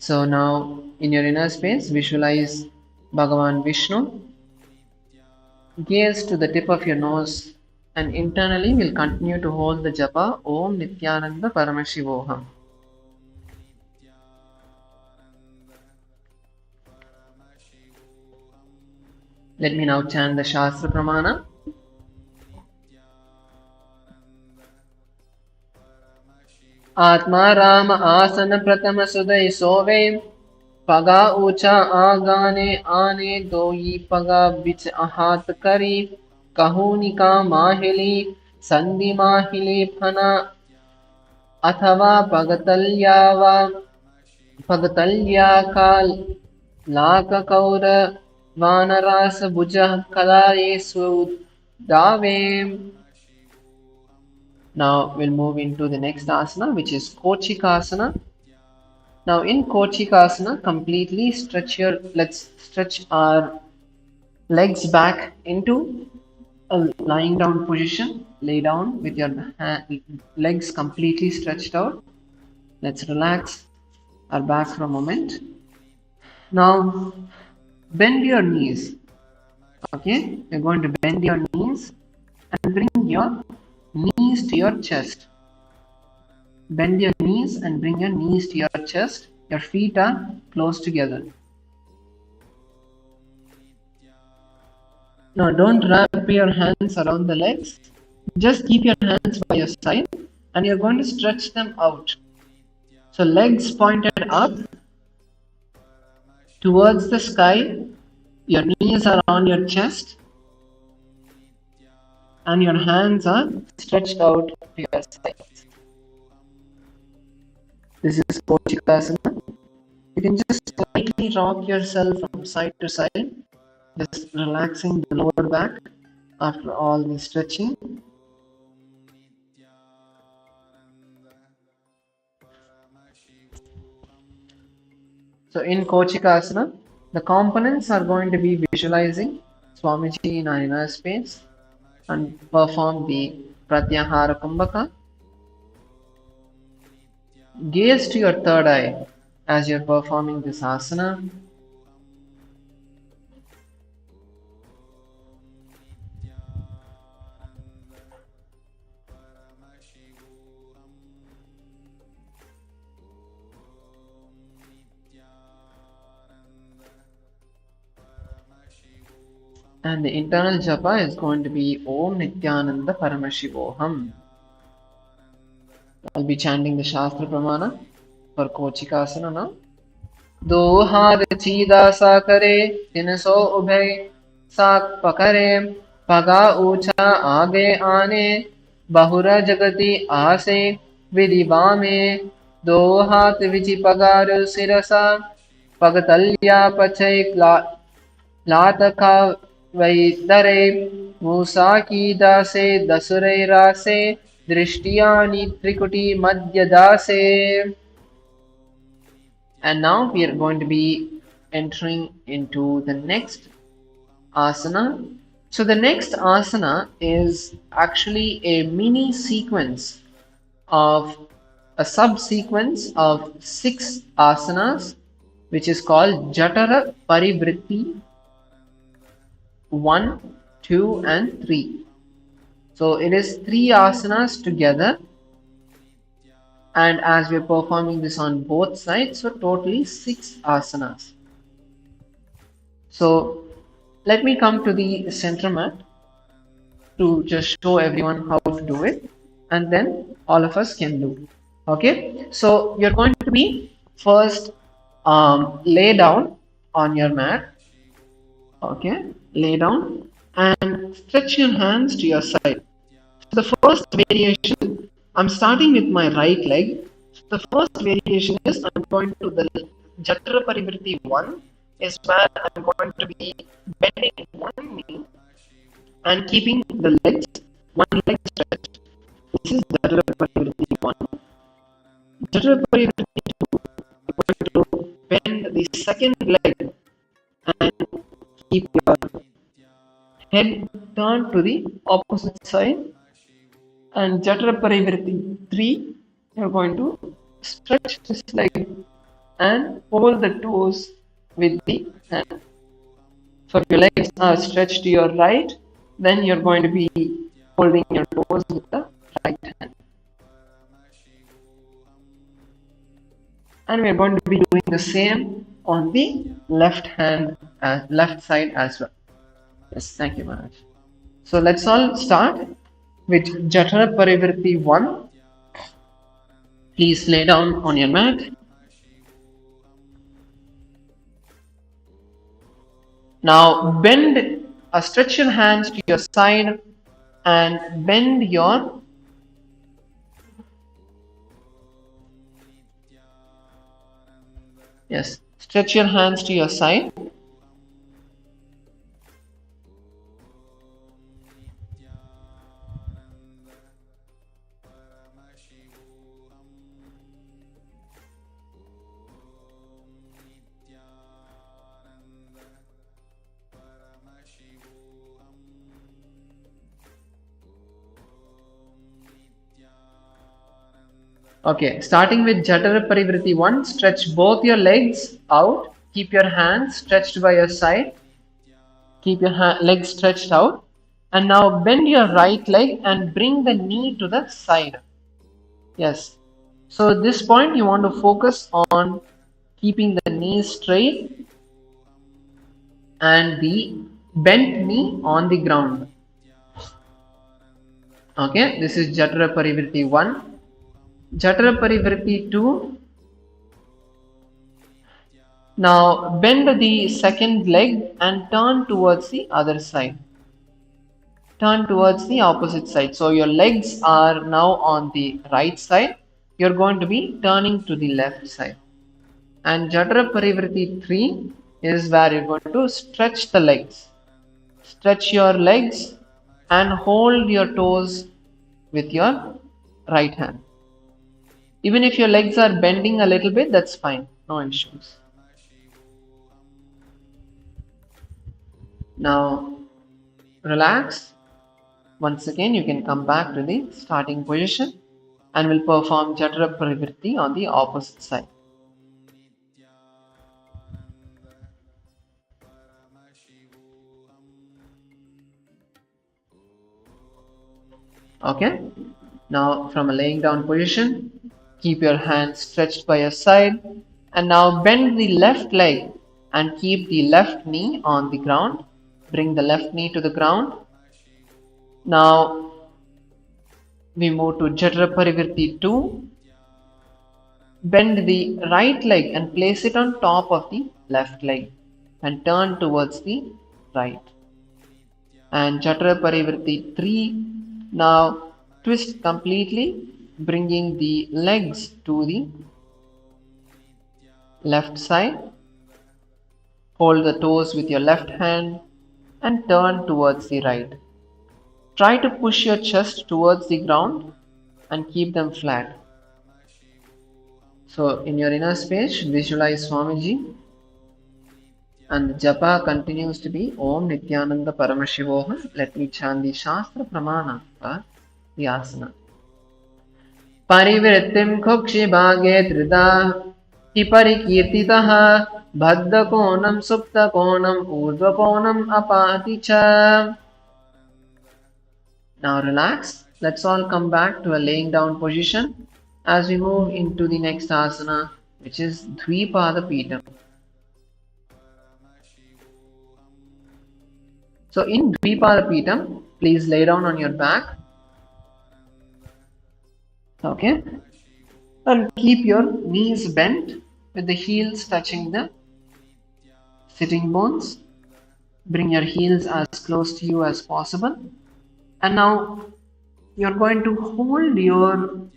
So now in your inner space, visualize Bhagavan Vishnu. Gaze to the tip of your nose and internally we'll continue to hold the japa Om Nithyananda Paramashivoham. Let me now chant the Shastra Pramana. Atma Rama Asana Pratama Sudai Sove Paga Ucha Agane Ane Doi Paga Bich Ahat Kari Kahunika Mahili Sandhi Mahili Phana Athava Pagatalya Ka Laka Kaura Vanarasa Bujah Kalaye Sudave. Now we'll move into the next asana, which is Kochikasana. Now in Kochikasana, completely let's stretch our legs back into a lying down position. Lay down with your legs completely stretched out. Let's relax our back for a moment. Now bend your knees. Okay, you're going to bend your knees and bring your knees to your chest. Bend your knees and bring your knees to your chest. Your feet are close together. Now don't wrap your hands around the legs. Just keep your hands by your side and you're going to stretch them out. So legs pointed up towards the sky. Your knees are on your chest and your hands are stretched out to your sides. This is Kochikasana. You can just slightly rock yourself from side to side, just relaxing the lower back after all the stretching. So in Kochikasana, the components are going to be visualizing Swamiji in our inner space and perform the Pratyahara Kumbhaka. Gaze to your third eye as you're performing this asana. And the internal japa is going to be Om Nithyananda Paramashivoham. I'll be chanting the Shastra Pramana for Kochikasana now. Do hath chida sakare tinso ubhay sak pakare paga ucha age ane bahura jagati ase vidivame do hath vichi pagaru sirasa pagatalya pachay lataka vaidare musa ki dase dasure rase drishtiyani trikuti madhya dase. And now we are going to be entering into the next asana. So the next asana is actually a mini sequence of a subsequence of 6 asanas, which is called Jatara Parivritti 1, 2 and 3. So it is 3 asanas together, and as we are performing this on both sides, so totally 6 asanas. So let me come to the center mat to just show everyone how to do it, and then all of us can do. Okay, so you're going to be first lay down on your mat Okay, lay down and stretch your hands to your side. So the first variation, I'm starting with my right leg. The first variation is I'm going to the Jatra Parivritti 1 is where I'm going to be bending one knee and keeping the legs, one leg stretched. This is Jatra Parivritti 1. Jatra Parivritti 2, you're going to bend the second leg and keep your head turned to the opposite side. And Jatra Parivritti 3, you're going to stretch this leg and hold the toes with the hand. So if your legs are stretched to your right, then you're going to be holding your toes with the right hand. And we're going to be doing the same on the left hand, left side as well. Yes, thank you, Maharaj. So let's all start with Jatra Parivritti 1. Please lay down on your mat. Now bend, stretch your hands to your side and bend your stretch your hands to your side. Okay, starting with Jatara Parivritti 1, stretch both your legs out. Keep your hands stretched by your side. Keep your legs stretched out. And now bend your right leg and bring the knee to the side. Yes. So at this point you want to focus on keeping the knees straight and the bent knee on the ground. Okay, this is Jatara Parivritti 1. Jatara Parivritti 2. Now bend the second leg and turn towards the other side. Turn towards the opposite side. So your legs are now on the right side. You're going to be turning to the left side. And Jatara Parivritti 3 is where you're going to stretch the legs. Stretch your legs and hold your toes with your right hand. Even if your legs are bending a little bit, that's fine. No issues. Now relax. Once again, you can come back to the starting position and we'll perform Jatara Parivritti on the opposite side. Okay. Now from a laying down position, keep your hands stretched by your side and now bend the left leg and keep the left knee on the ground. Bring the left knee to the ground. Now we move to Jatara Parivritti 2. Bend the right leg and place it on top of the left leg and turn towards the right. And Jatara Parivritti 3. Now twist completely, bringing the legs to the left side. Hold the toes with your left hand and turn towards the right. Try to push your chest towards the ground and keep them flat. So in your inner space, visualize Swamiji and the japa continues to be Om Nithyananda Paramashivoha. Let me chant the Shastra Pramana for the asana. Parivrittim Kokshi Bhage Trida Hiparikirtitaha Bhadda Konam Supta Konam Urdhva Konam Apati Cha. Now relax. Let's all come back to a laying down position as we move into the next asana, which is Dvipada Pitam. So in Dvipada Pitam, please lay down on your back. Okay. And keep your knees bent with the heels touching the sitting bones. Bring your heels as close to you as possible. And now you're going to hold your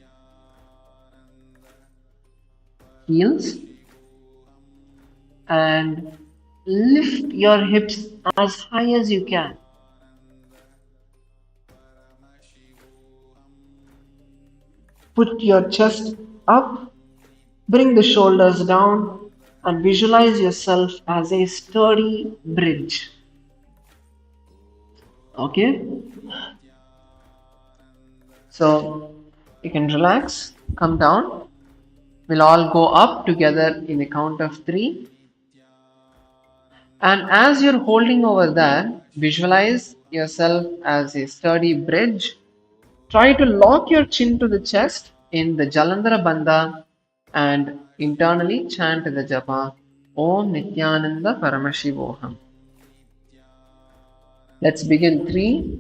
heels and lift your hips as high as you can. Put your chest up, bring the shoulders down, and visualize yourself as a sturdy bridge. Okay? So you can relax, come down. We'll all go up together in the count of 3. And as you're holding over there, visualize yourself as a sturdy bridge. Try to lock your chin to the chest in the Jalandhara Bandha and internally chant the japa Om Nithyananda Paramashivoham. Let's begin. 3,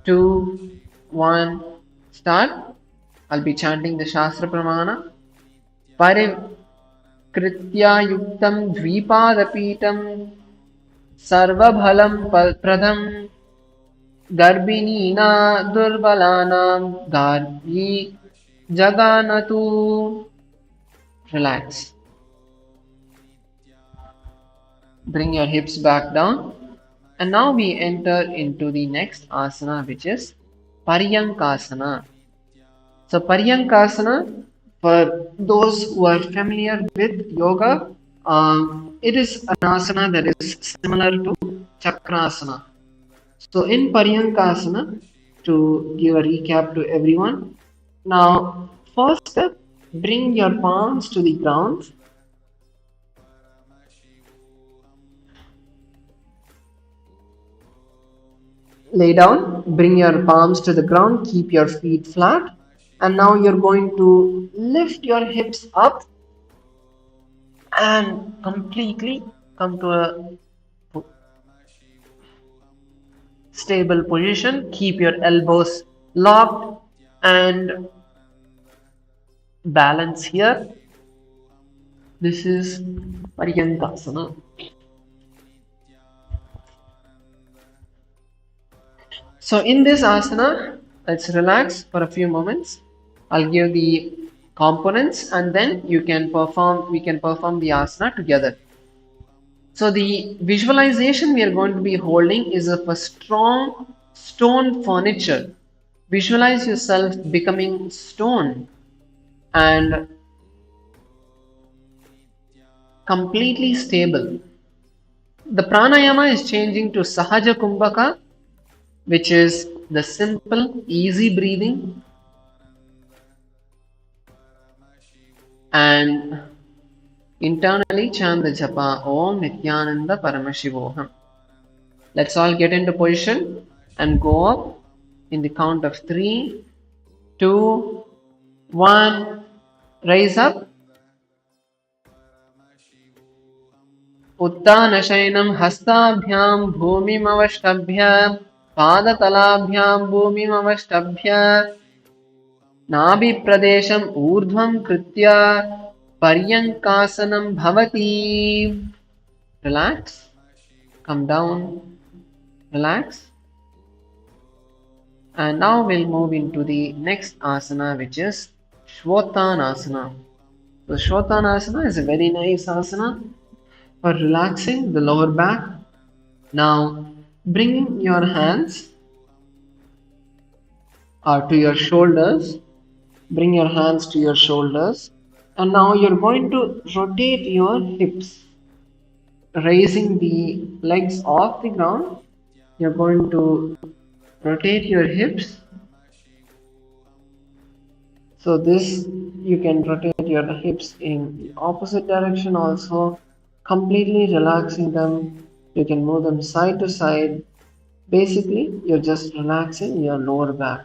2, 1, start. I'll be chanting the Shastra Pramana. Parim Kritya Yuktam Dvipadapitam Sarvabhalam Pradam Garbhinina Durbalanam Gargi Jaganatu. Relax. Bring your hips back down. And now we enter into the next asana, which is Paryankasana. So Paryankasana, for those who are familiar with yoga, it is an asana that is similar to Chakrasana. So in Paryankasana, to give a recap to everyone, now first step, bring your palms to the ground. Lay down, bring your palms to the ground, keep your feet flat, and now you're going to lift your hips up and completely come to a stable position. Keep your elbows locked and balance here. This is Paryankasana. So in this asana, let's relax for a few moments. I'll give the components and then we can perform the asana together. So the visualization we are going to be holding is of a strong stone furniture. Visualize yourself becoming stone and completely stable. The pranayama is changing to Sahaja Kumbhaka, which is the simple, easy breathing, and internally chant the japa Om Nithyananda Paramashivoham. Let's all get into position and go up in the count of 3, 2, 1. Raise up. Uttanashainam hastabhyam bhumim avashtabhya Padatalabhyam bhumim avashtabhya Nabi pradesham urdhvam kritya Paryankasanam bhavati. Relax. Come down. Relax. And now we'll move into the next asana, which is Shvotanasana. So Shvotanasana is a very nice asana for relaxing the lower back. Now bring your hands to your shoulders. Bring your hands to your shoulders. And now you're going to rotate your hips, raising the legs off the ground. You're going to rotate your hips. So this, you can rotate your hips in the opposite direction also, completely relaxing them. You can move them side to side. Basically, you're just relaxing your lower back.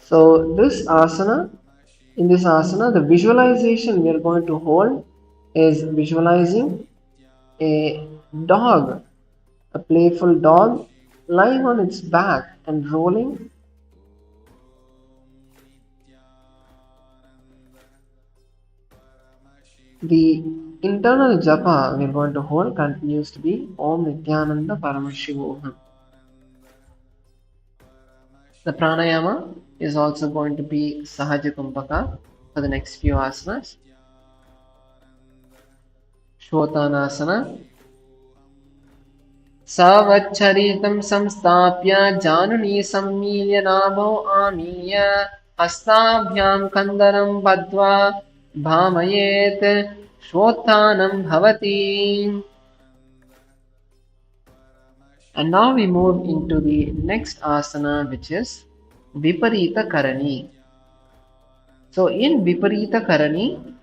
So this asana, in this asana, the visualization we are going to hold is visualizing a dog, a playful dog lying on its back and rolling. The internal japa we're going to hold continues to be Om Nithyananda Paramashivam. The pranayama is also going to be Sahaja Kumbhaka for the next few asanas. Shvotanasana. Savacharitam samstapya januni sammilya namo amiya hastabhyam kandaram badva bhamayet shvotanam bhavati. And now we move into the next asana, which is Viparita Karani. So in Viparita Karani,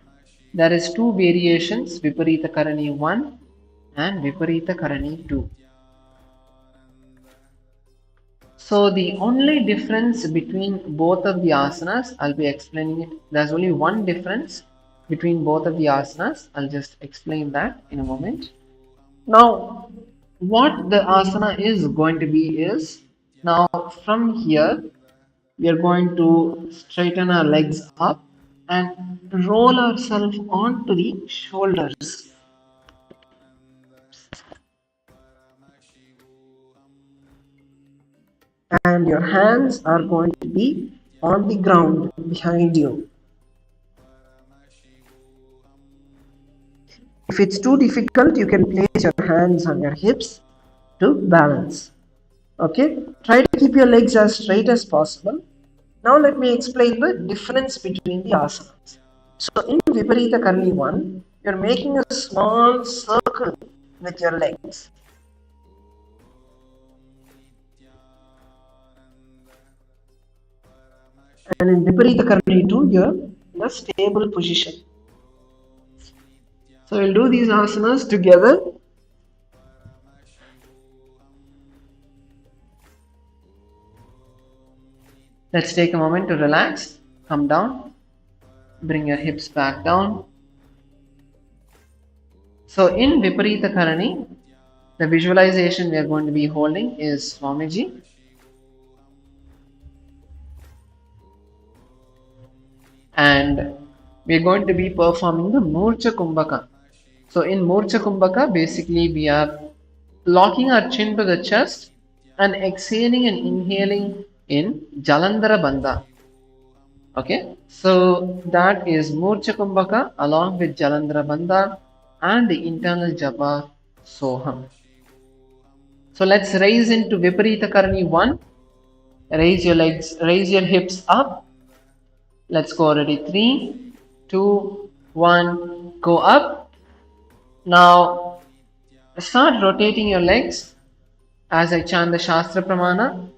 there is two variations, Viparita Karani 1 and Viparita Karani 2. So the only difference between both of the asanas, I'll be explaining it. There's only one difference between both of the asanas. I'll just explain that in a moment. Now, what the asana is going to be is, now from here, we are going to straighten our legs up and roll ourselves onto the shoulders. And your hands are going to be on the ground behind you. If it's too difficult, you can place your hands on your hips to balance. Okay, try to keep your legs as straight as possible. Now let me explain the difference between the asanas. So in Viparita Karani 1, you're making a small circle with your legs. And in Viparita Karani 2, you're in a stable position. So we'll do these asanas together. Let's take a moment to relax, come down, bring your hips back down. So in Viparita Karani, the visualization we are going to be holding is Swamiji. And we are going to be performing the Murcha Kumbhaka. So in Murcha Kumbhaka, basically we are locking our chin to the chest and exhaling and inhaling in Jalandhara Bandha. Okay, so that is Murcha Kumbhaka along with Jalandhara Bandha and the internal japa Soham. So let's raise into Viparita Karani 1. Raise your legs, raise your hips up. Let's go already. 3, 2, 1, go up. Now start rotating your legs as I chant the Shastra Pramana.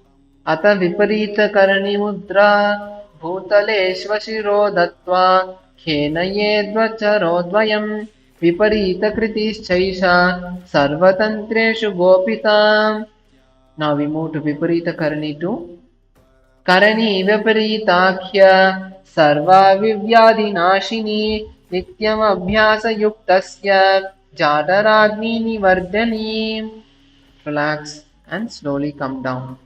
Ata Viparita Karani Mudra Bhutaleshva Shiro Dattva Khenaye Dvacharodvayam Viparita Kritis Chaisha Sarvatantreshu Gopita. Now we move to Viparita Karani 2. Karani Viparitakhya Sarva Vivyadi Nashini Nityam Abhyasa Yuktasya Jadaragni Nivardhani. Relax and slowly come down.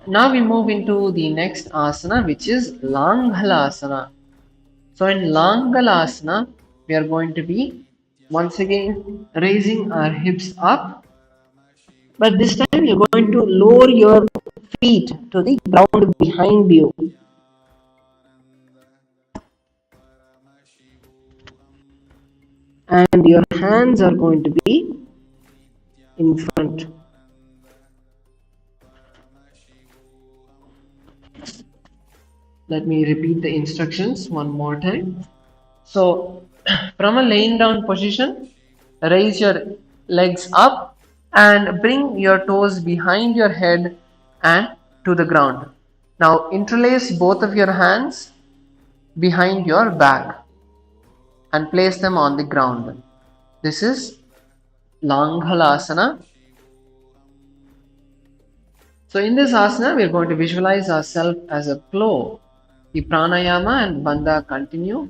Now we move into the next asana, which is Langhalasana. So in Langhalasana, we are going to be once again raising our hips up, but this time you're going to lower your feet to the ground behind you. And your hands are going to be in front. Let me repeat the instructions one more time. So from a laying down position, raise your legs up and bring your toes behind your head and to the ground. Now interlace both of your hands behind your back and place them on the ground. This is Langhalasana. So in this asana, we are going to visualize ourselves as a flow. The pranayama and bandha continue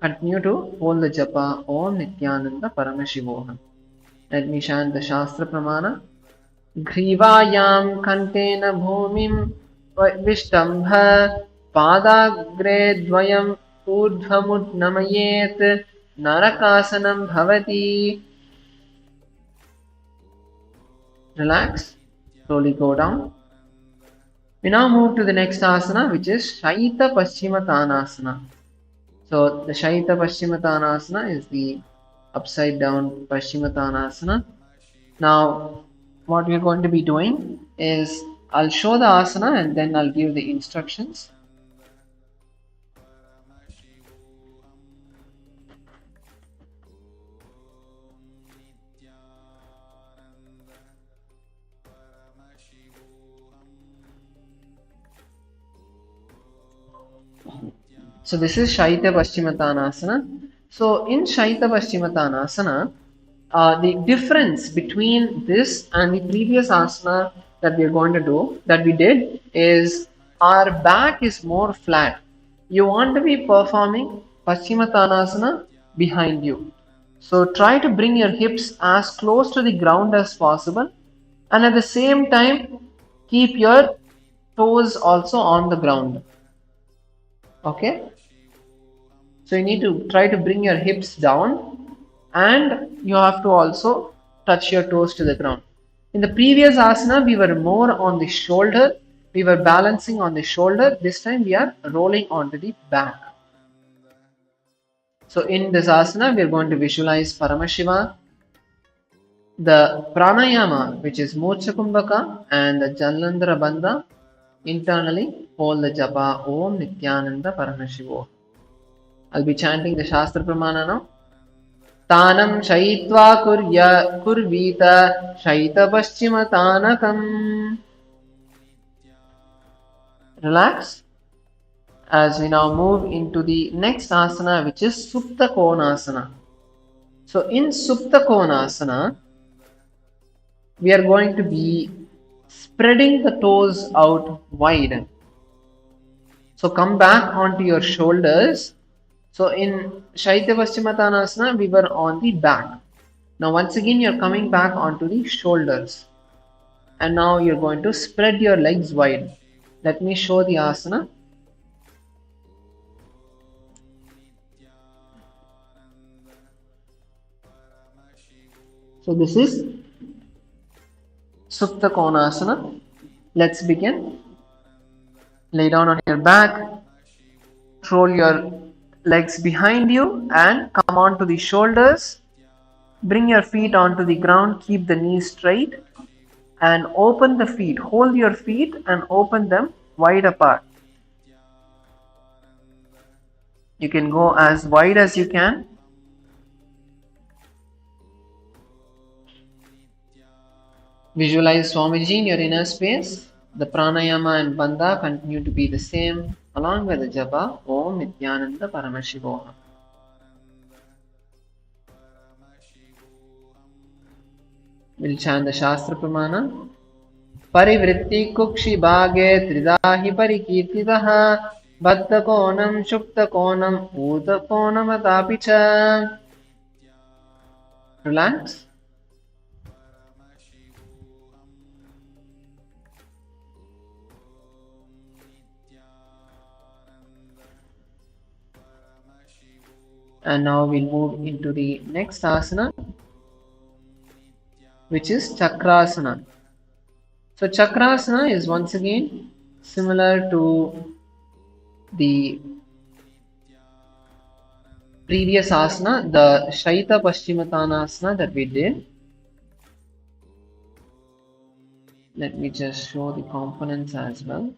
to hold the japa Om Nithyananda Paramashivam. Let me chant the Shastra Pramana. Grivayam Kantena Bhumim Vishtambha Padagre Dvayam ऊर्ध्वमुन्नमयेत् Narakasanam bhavati. Relax. Slowly go down. We now move to the next asana, which is Shaita Paschimottanasana. So the Shaita Paschimottanasana is the upside down Paschimottanasana. Now what we're going to be doing is I'll show the asana and then I'll give the instructions. So this is Shaita Paschimottanasana. So in Shaita Paschimottanasana, the difference between this and the previous asana that we are going to do, that we did, is our back is more flat. You want to be performing Paschimottanasana behind you. So try to bring your hips as close to the ground as possible, and at the same time keep your toes also on the ground. Okay? So you need to try to bring your hips down and you have to also touch your toes to the ground. In the previous asana, we were more on the shoulder. We were balancing on the shoulder. This time we are rolling onto the back. So in this asana, we are going to visualize Paramashiva, the pranayama, which is Moksha Kumbhaka, and the Jalandhara Bandha. Internally, hold the japa Om Nithyananda Paramashivo. I'll be chanting the Shastra Pramana now. Tanam Shaitva Kurvita Shaita Paschima Tanakam. Relax as we now move into the next asana, which is Supta Konasana. So in Supta Konasana, we are going to be spreading the toes out wide. So come back onto your shoulders. So in Shaita Paschimottanasana, we were on the back. Now once again, you're coming back onto the shoulders. And now you're going to spread your legs wide. Let me show the asana. So this is Supta Konasana. Let's begin. Lay down on your back. Roll your legs behind you and come onto the shoulders. Bring your feet onto the ground. Keep the knees straight and open the feet. Hold your feet and open them wide apart. You can go as wide as you can. Visualize Swamiji in your inner space. The pranayama and bandha continue to be the same, along with the japa Om Nithyananda Paramashivam. We'll chant the Shastra Pramana. Parivritti Kukshi Bhage Tridahi Parikirtitaha Baddha Konam Shukta Konam Uta Konam Atapicha. Relax. And now we'll move into the next asana, which is Chakrasana. So Chakrasana is once again similar to the previous asana, the Shaita Paschimottanasana that we did. Let me just show the components as well.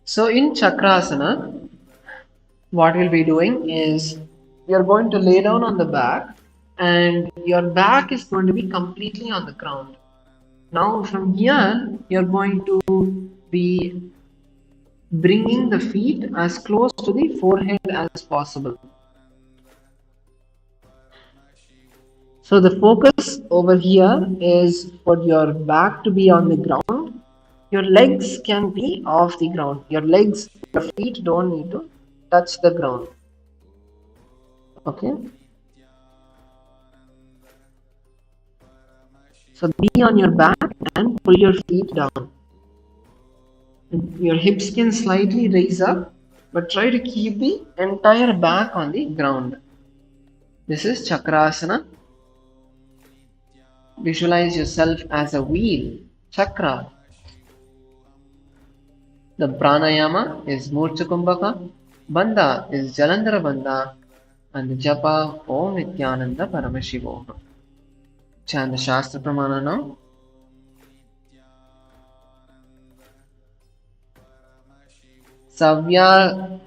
So in Chakrasana, what we'll be doing is we are going to lay down on the back and your back is going to be completely on the ground. Now from here, you're going to be bringing the feet as close to the forehead as possible. So the focus over here is for your back to be on the ground. Your legs can be off the ground. Your legs, your feet don't need to touch the ground. Okay. So be on your back and pull your feet down. Your hips can slightly raise up, but try to keep the entire back on the ground. This is Chakrasana. Visualize yourself as a wheel, chakra. The pranayama is Murcha Kumbhaka, bandha is Jalandhara bandha, and the japa Om Nithyananda Paramashivam. Chant the Shastra Pramana now. Savya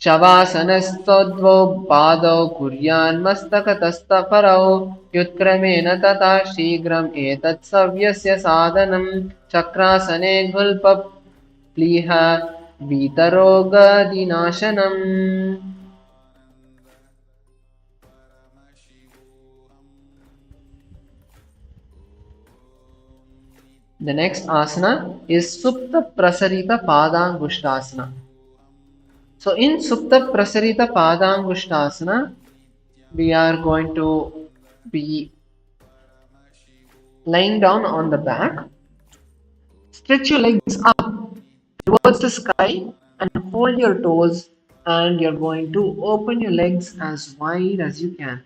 शवासनस्तद्वौ पादौ कुर्यान्मस्तकतस्तपरौ व्युत्क्रमेण तथा शीघ्रम् एतत्सव्यस्य साधनं चक्रासने गुल्पप्लीह वीतरोगदिनाशनम्. The next asana is Supta Prasarita Padangushtasana. So in Supta Prasarita Padangushtasana, we are going to be lying down on the back. Stretch your legs up towards the sky and fold your toes, and you're going to open your legs as wide as you can.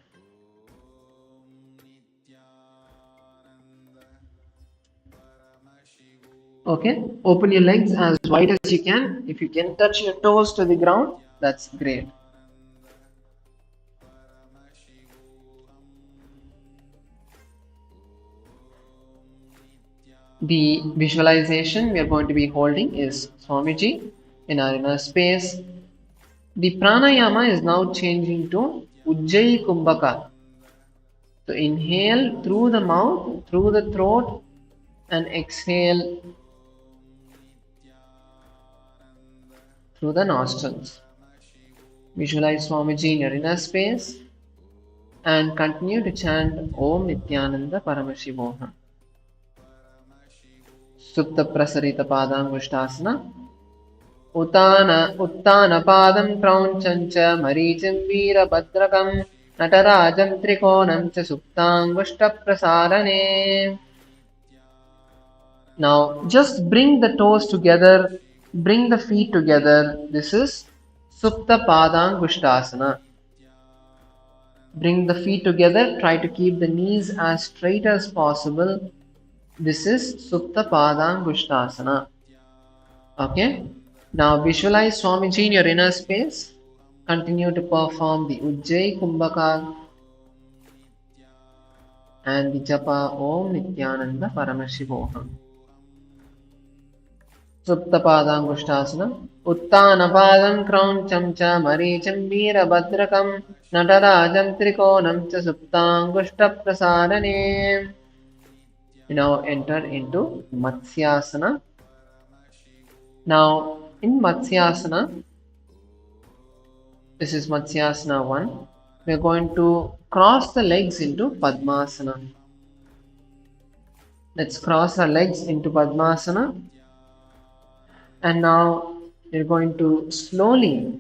Okay, open your legs as wide as you can. If you can touch your toes to the ground, that's great. The visualization we are going to be holding is Swamiji in our inner space. The pranayama is now changing to Ujjayi Kumbhaka. So inhale through the mouth, through the throat, and exhale through the nostrils. Visualize Swamiji in your inner space and continue to chant Om Nithyananda Paramashivam. Supta Prasarita Padangushtasana. Uttana Padam Krauncha Marichim Veera Bhadrakam Natarajam Trikonam Cha Suptangushta Prasarane. Now just bring the toes together, bring the feet together. This is Supta Padangushtasana. Bring the feet together, try to keep the knees as straight as possible. This is Supta Padangushtasana. Okay. Now visualize Swamiji in your inner space. Continue to perform the Ujjayi Kumbhaka and the japa Om Nithyananda Paramashivam. Supta Padangushtasana. Uttana Padam Krauncham Cha Maricham Veera Bhadrakam Natarajam Trikonam Cha Suptangushta Prasarane. You now enter into Matsyasana. Now in Matsyasana, this is Matsyasana 1. We are going to cross the legs into Padmasana. Let's cross our legs into Padmasana. And now we're going to slowly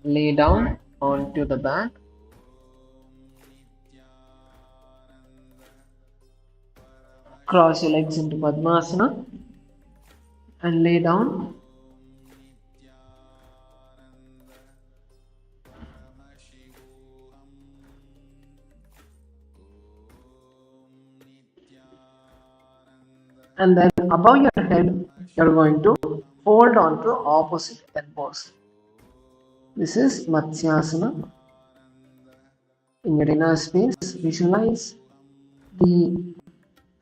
lay down onto the back. Cross your legs into Padmasana and lay down. And then above your head, you're going to fold onto opposite elbows. This is Matsyasana. In your inner space, visualize the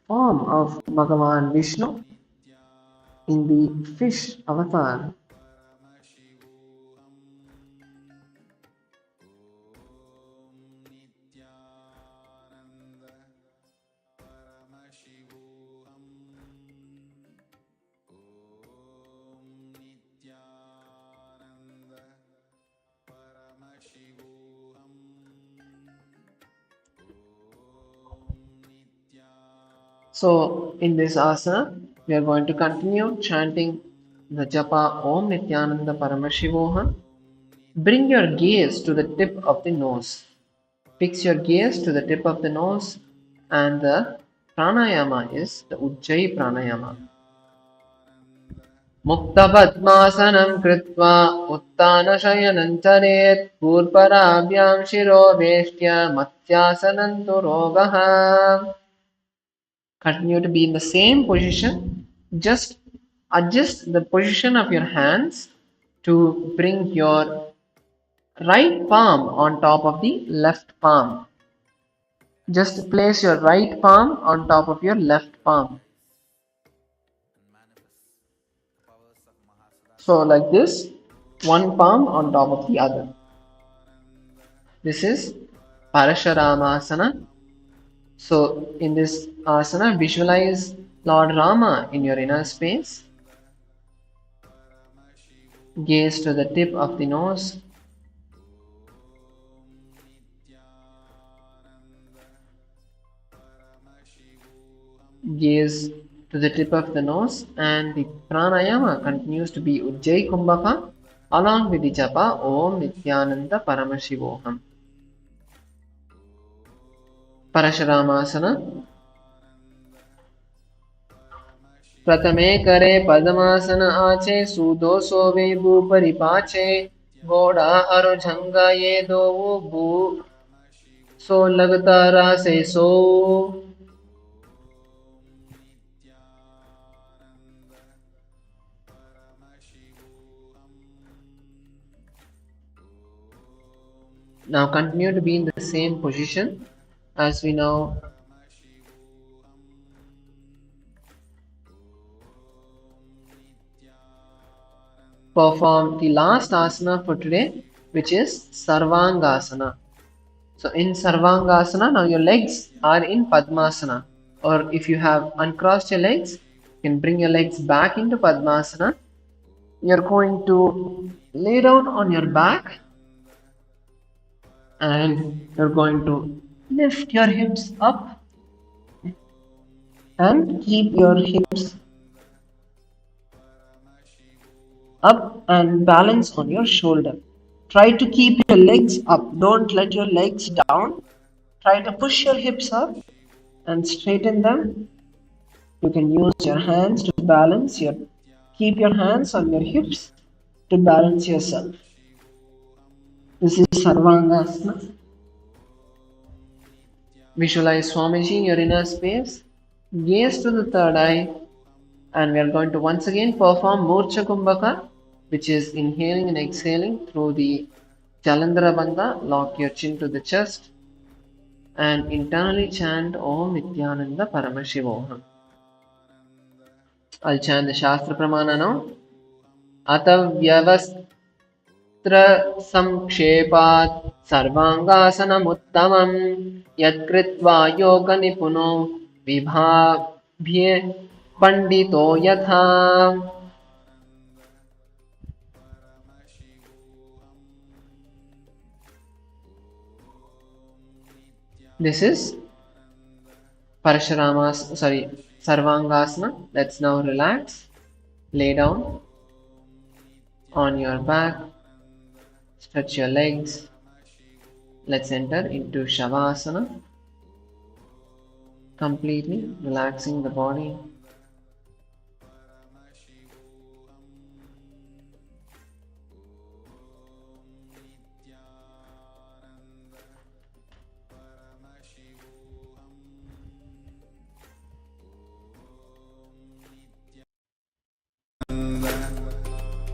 form of Bhagavan Vishnu in the fish avatar. So in this asana, we are going to continue chanting the japa Om Nithyananda Paramashivoham. Bring your gaze to the tip of the nose. Fix your gaze to the tip of the nose, and the pranayama is the Ujjayi pranayama. Muktapadmasanam kritva uttanashayanam charet purparabhyam shiro veshtya matsyasanam turogaha. Continue to be in the same position. Just adjust the position of your hands to bring your right palm on top of the left palm. Just place your right palm on top of your left palm. So like this, one palm on top of the other. This is Parasharamasana. So in this asana, visualize Lord Rama in your inner space. Gaze to the tip of the nose. Gaze to the tip of the nose, and the pranayama continues to be Ujjayi Kumbhaka along with the japa Om Nithyananda Paramashivoham. Parasharamasana. प्रथमे करे पद्मासन आचे सूदो सोवे भूपरि पाचे घोड़ा अरुझंगा ये दो भू सो लगता रासे सो. Now continue to be in the same position as we now perform the last asana for today, which is Sarvangasana. So in Sarvangasana, now your legs are in Padmasana, or if you have uncrossed your legs, you can bring your legs back into Padmasana. You're going to lay down on your back, and you're going to lift your hips up and keep your hips up and balance on your shoulder. Try to keep your legs up. Don't let your legs down. Try to push your hips up and straighten them. You can use your hands to balance your, keep your hands on your hips to balance yourself. This is Sarvangasana. Visualize Swamiji in your inner space. Gaze to the third eye. And we are going to once again perform Murcha Kumbhaka, which is inhaling and exhaling through the Jalandhara Bandha. Lock your chin to the chest and internally chant Om Nithyananda Paramashivoham. I'll chant the Shastra Pramana now. Atavyavastra Samkshepat Sarvangasanamuttamam Yatkritva Yoga Nipuno Vibhavye Pandito Yatha. This is Sarvangasana. Let's now relax. Lay down on your back. Stretch your legs. Let's enter into Shavasana. Completely relaxing the body.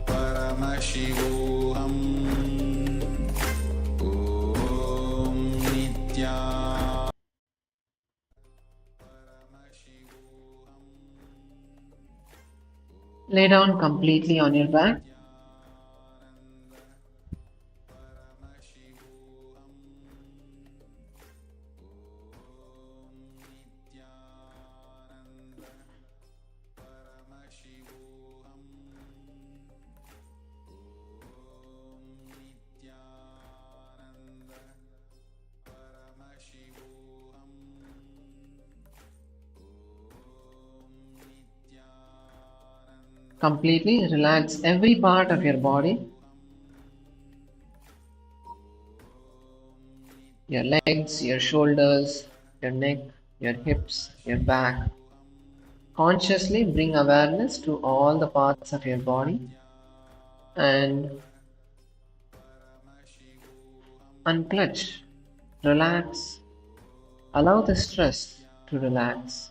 Paramashivam Om Nitya. Lay down completely on your back. Completely relax every part of your body, your legs, your shoulders, your neck, your hips, your back. Consciously bring awareness to all the parts of your body and unclutch, relax, allow the stress to relax.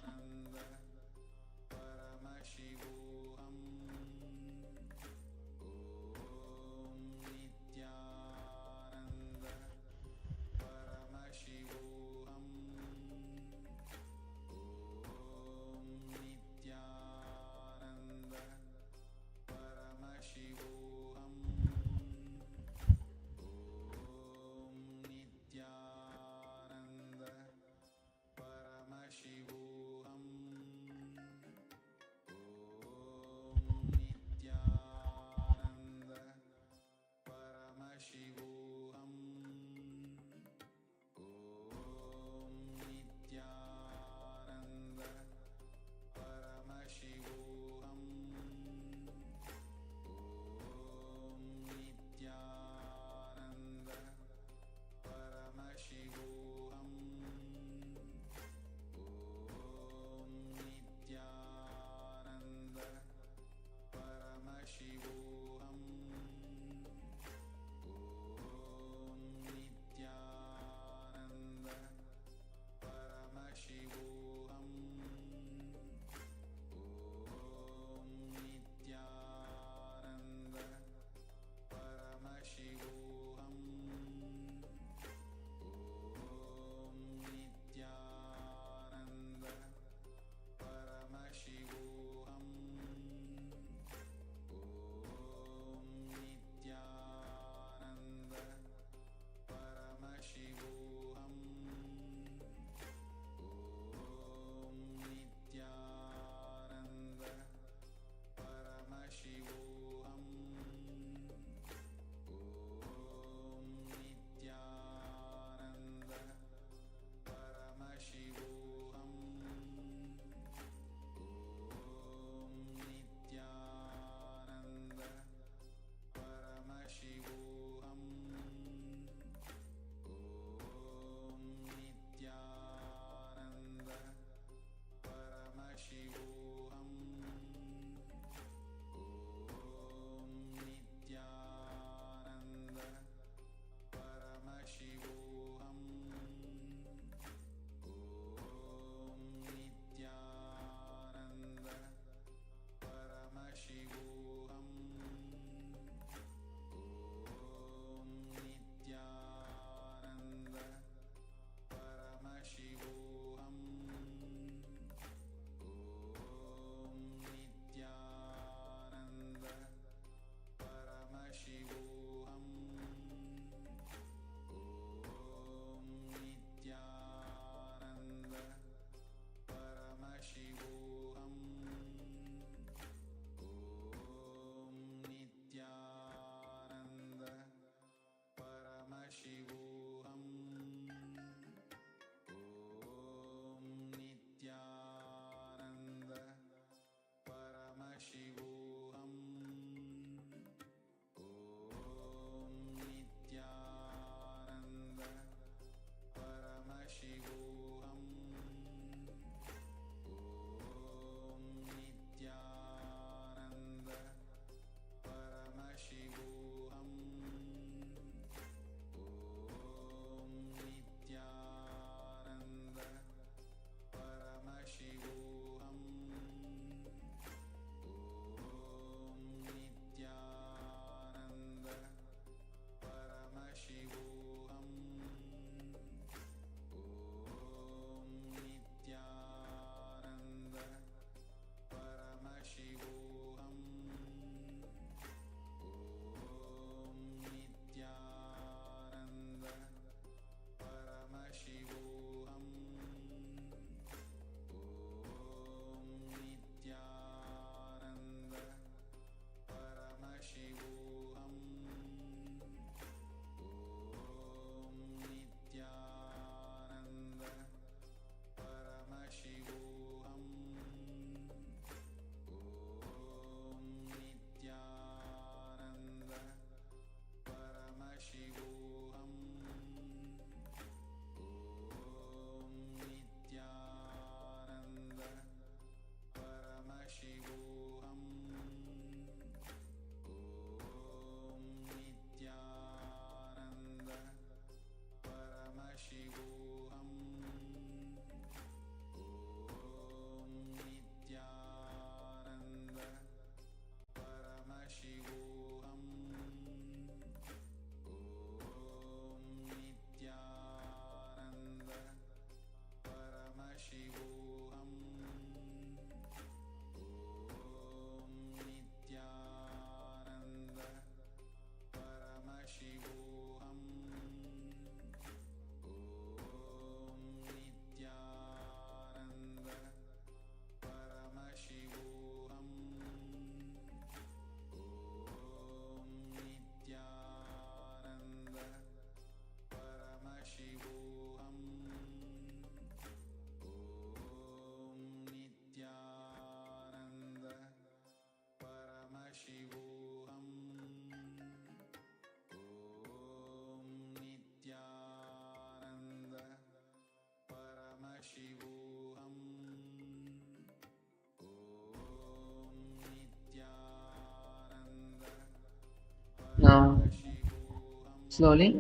Slowly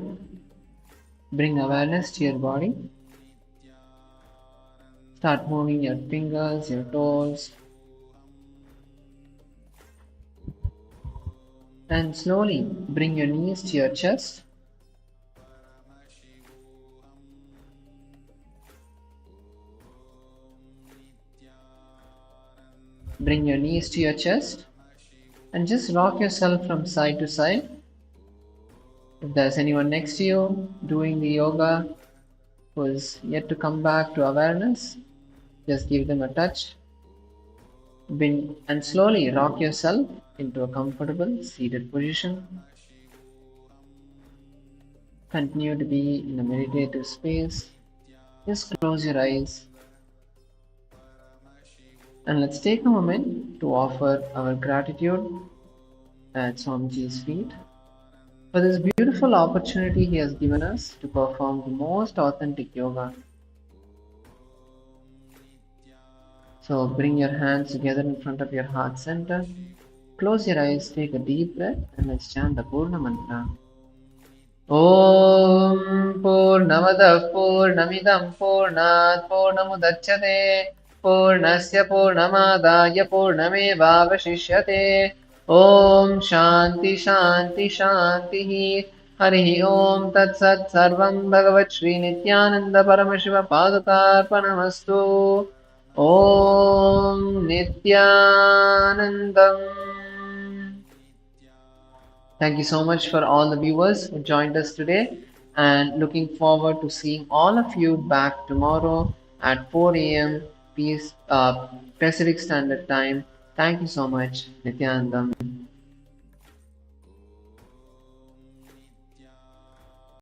bring awareness to your body. Start moving your fingers, your toes, and slowly bring your knees to your chest. Bring your knees to your chest and just rock yourself from side to side. If there's anyone next to you doing the yoga who is yet to come back to awareness, just give them a touch. And slowly rock yourself into a comfortable seated position. Continue to be in a meditative space. Just close your eyes and let's take a moment to offer our gratitude at Swamiji's feet for this beautiful opportunity he has given us to perform the most authentic yoga. So bring your hands together in front of your heart center. Close your eyes, take a deep breath, and let's chant the Purna Mantra. Om Purnamadah Purnamidam Purnat Purnamudachyate Purnasya Purnamadaya Purnamevavashishyate Om Shanti Shanti Shanti Harihi Om Tat Sat Sarvam Bhagavat Shri Nithyananda Paramashiva Padakarpanamastu Om Nithyanandam. Thank you so much for all the viewers who joined us today and looking forward to seeing all of you back tomorrow at 4 a.m. Pacific Standard Time. Thank you so much, Nithyanandam.